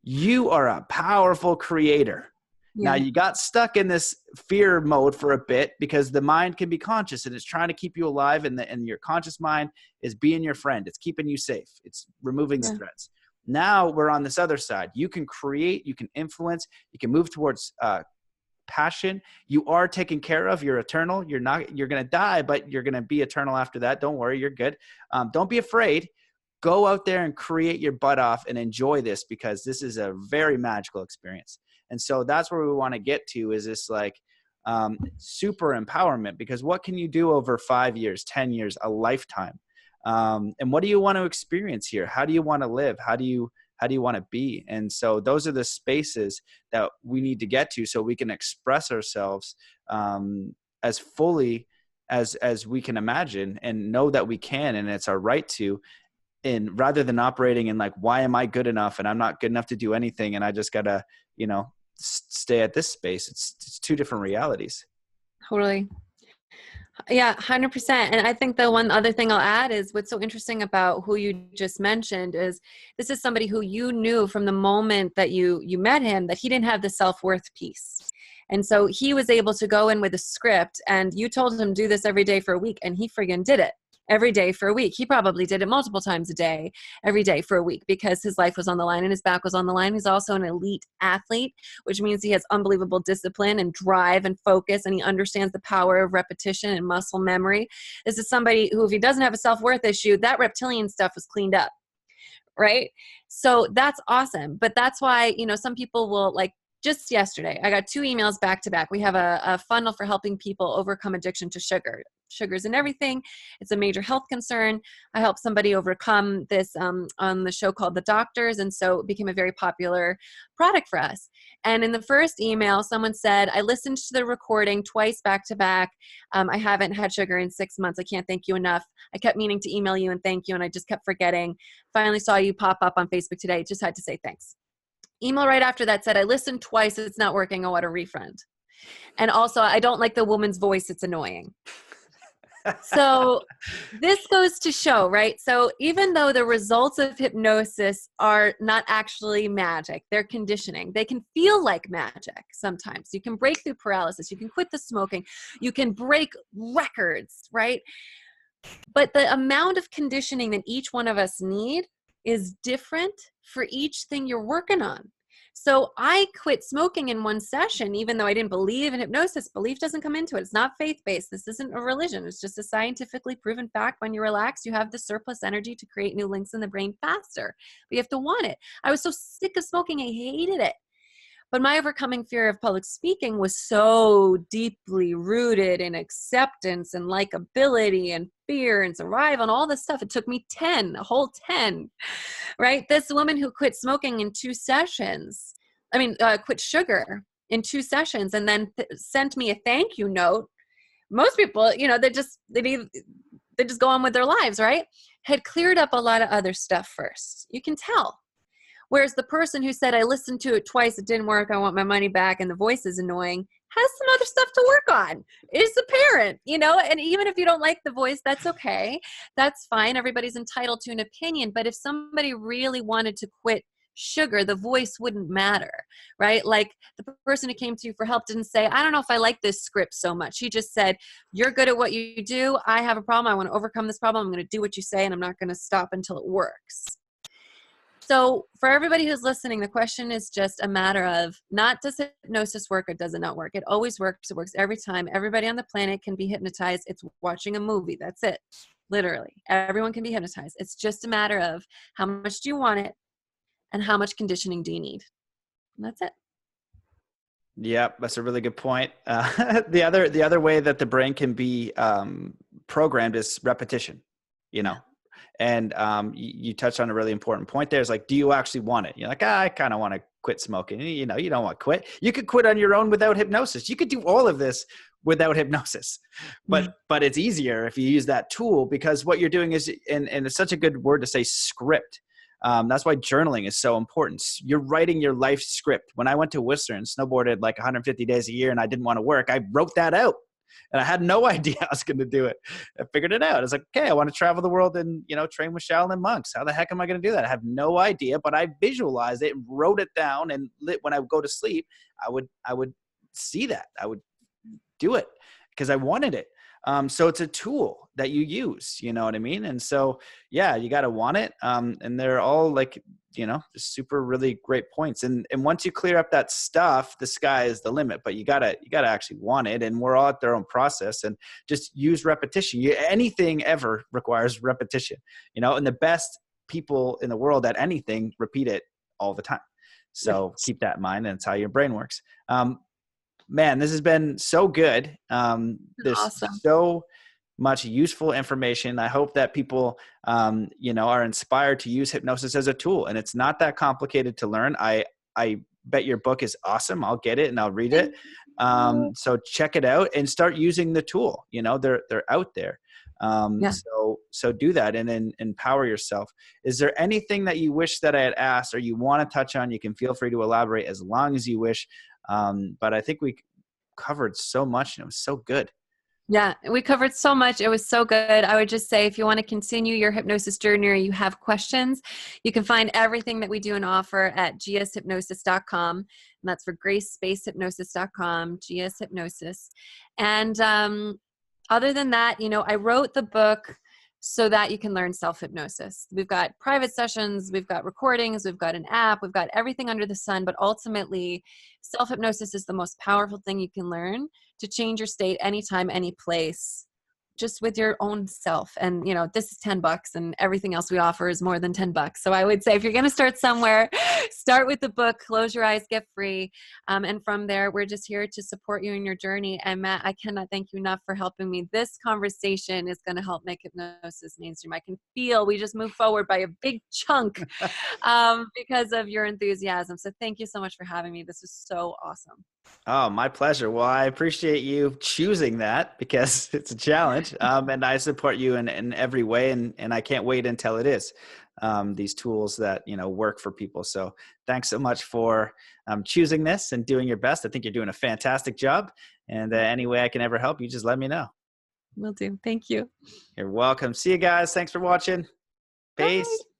You are a powerful creator. Now you got stuck in this fear mode for a bit, because the mind can be conscious and it's trying to keep you alive, and your conscious mind is being your friend. It's keeping you safe. It's removing the threats. Now we're on this other side. You can create, you can influence, you can move towards passion. You are taken care of. You're eternal. You're going to die, but you're going to be eternal after that. Don't worry. You're good. Don't be afraid. Go out there and create your butt off and enjoy this, because this is a very magical experience. And so that's where we want to get to, is this like super empowerment, because what can you do over 5 years, 10 years, a lifetime? And what do you want to experience here? How do you want to live? How do you want to be? And so those are the spaces that we need to get to, so we can express ourselves as fully as we can imagine, and know that we can, and it's our right to. And rather than operating in like, why am I good enough and I'm not good enough to do anything, and I just gotta, stay at this space. It's two different realities.
Totally. Yeah, 100%. And I think the one other thing I'll add is what's so interesting about who you just mentioned is this is somebody who you knew from the moment that you met him that he didn't have the self-worth piece. And so he was able to go in with a script, and you told him do this every day for a week, and he friggin' did it every day for a week. He probably did it multiple times a day, every day for a week, because his life was on the line and his back was on the line. He's also an elite athlete, which means he has unbelievable discipline and drive and focus, and he understands the power of repetition and muscle memory. This is somebody who, if he doesn't have a self-worth issue, that reptilian stuff was cleaned up, right? So that's awesome. But that's why, some people will, like, just yesterday, I got 2 emails back to back. We have a funnel for helping people overcome addiction to sugar. Sugars and everything. It's a major health concern. I helped somebody overcome this on the show called The Doctors, and so it became a very popular product for us. And in the first email, someone said, I listened to the recording twice back to back. I haven't had sugar in 6 months. I can't thank you enough. I kept meaning to email you and thank you, and I just kept forgetting. Finally saw you pop up on Facebook today. Just had to say thanks. Email right after that said, I listened twice. It's not working. I want a refund. And also, I don't like the woman's voice. It's annoying. So this goes to show, right? So even though the results of hypnosis are not actually magic, they're conditioning. They can feel like magic sometimes. You can break through paralysis. You can quit the smoking. You can break records, right? But the amount of conditioning that each one of us need is different for each thing you're working on. So I quit smoking in one session, even though I didn't believe in hypnosis. Belief doesn't come into it. It's not faith-based. This isn't a religion. It's just a scientifically proven fact. When you relax, you have the surplus energy to create new links in the brain faster. But you have to want it. I was so sick of smoking. I hated it. But my overcoming fear of public speaking was so deeply rooted in acceptance and likability and fear and survival and all this stuff. It took me a whole 10, right? This woman who quit smoking in 2 sessions, quit sugar in 2 sessions, and then sent me a thank you note. Most people, they just go on with their lives, right? Had cleared up a lot of other stuff first. You can tell. Whereas the person who said, I listened to it twice, it didn't work, I want my money back, and the voice is annoying, has some other stuff to work on. It's apparent, and even if you don't like the voice, that's okay. That's fine. Everybody's entitled to an opinion. But if somebody really wanted to quit sugar, the voice wouldn't matter, right? Like the person who came to you for help didn't say, I don't know if I like this script so much. He just said, you're good at what you do. I have a problem. I want to overcome this problem. I'm going to do what you say, and I'm not going to stop until it works. So for everybody who's listening, the question is just a matter of not does hypnosis work or does it not work? It always works. It works every time. Everybody on the planet can be hypnotized. It's watching a movie. That's it. Literally. Everyone can be hypnotized. It's just a matter of how much do you want it and how much conditioning do you need? And that's it.
Yeah, that's a really good point. The other way that the brain can be programmed is repetition, And you touched on a really important point there. Is like, do you actually want it? You're like, I kind of want to quit smoking. You don't want to quit. You could quit on your own without hypnosis. You could do all of this without hypnosis, but it's easier if you use that tool, because what you're doing is, and it's such a good word to say, script. That's why journaling is so important. You're writing your life script. When I went to Whistler and snowboarded like 150 days a year and I didn't want to work, I wrote that out. And I had no idea I was going to do it. I figured it out. I was like, okay, I want to travel the world and, train with Shaolin monks. How the heck am I going to do that? I have no idea, but I visualized it and wrote it down. And when I would go to sleep, I would see that. I would do it because I wanted it. So it's a tool that you use, you know what I mean? And so, yeah, you got to want it. And they're all like, just super really great points. And once you clear up that stuff, the sky is the limit, but you gotta actually want it. And we're all at their own process, and just use repetition. Anything ever requires repetition, and the best people in the world at anything repeat it all the time. So keep that in mind, and it's how your brain works. Man, this has been so good. There's
awesome.
So much useful information. I hope that people, are inspired to use hypnosis as a tool, and it's not that complicated to learn. I bet your book is awesome. I'll get it and I'll read it. So check it out and start using the tool. They're out there.
Yeah.
So do that and then empower yourself. Is there anything that you wish that I had asked or you want to touch on? You can feel free to elaborate as long as you wish. But I think we covered so much and it was so good.
Yeah, we covered so much. It was so good. I would just say if you want to continue your hypnosis journey or you have questions, you can find everything that we do and offer at gshypnosis.com. And that's for gracespacehypnosis.com, GS Hypnosis. And other than that, I wrote the book so that you can learn self-hypnosis. We've got private sessions, we've got recordings, we've got an app, we've got everything under the sun, but ultimately self-hypnosis is the most powerful thing you can learn to change your state anytime, any place, just with your own self. And, this is $10 and everything else we offer is more than $10. So I would say if you're going to start somewhere, start with the book, close your eyes, get free. And from there, we're just here to support you in your journey. And Matt, I cannot thank you enough for helping me. This conversation is going to help make hypnosis mainstream. I can feel we just moved forward by a big chunk because of your enthusiasm. So thank you so much for having me. This was so awesome.
Oh, my pleasure. Well, I appreciate you choosing that because it's a challenge. And I support you in every way. And I can't wait until it is these tools that, work for people. So thanks so much for choosing this and doing your best. I think you're doing a fantastic job. And any way I can ever help you, just let me know.
Will do. Thank you.
You're welcome. See you guys. Thanks for watching. Peace.
Bye.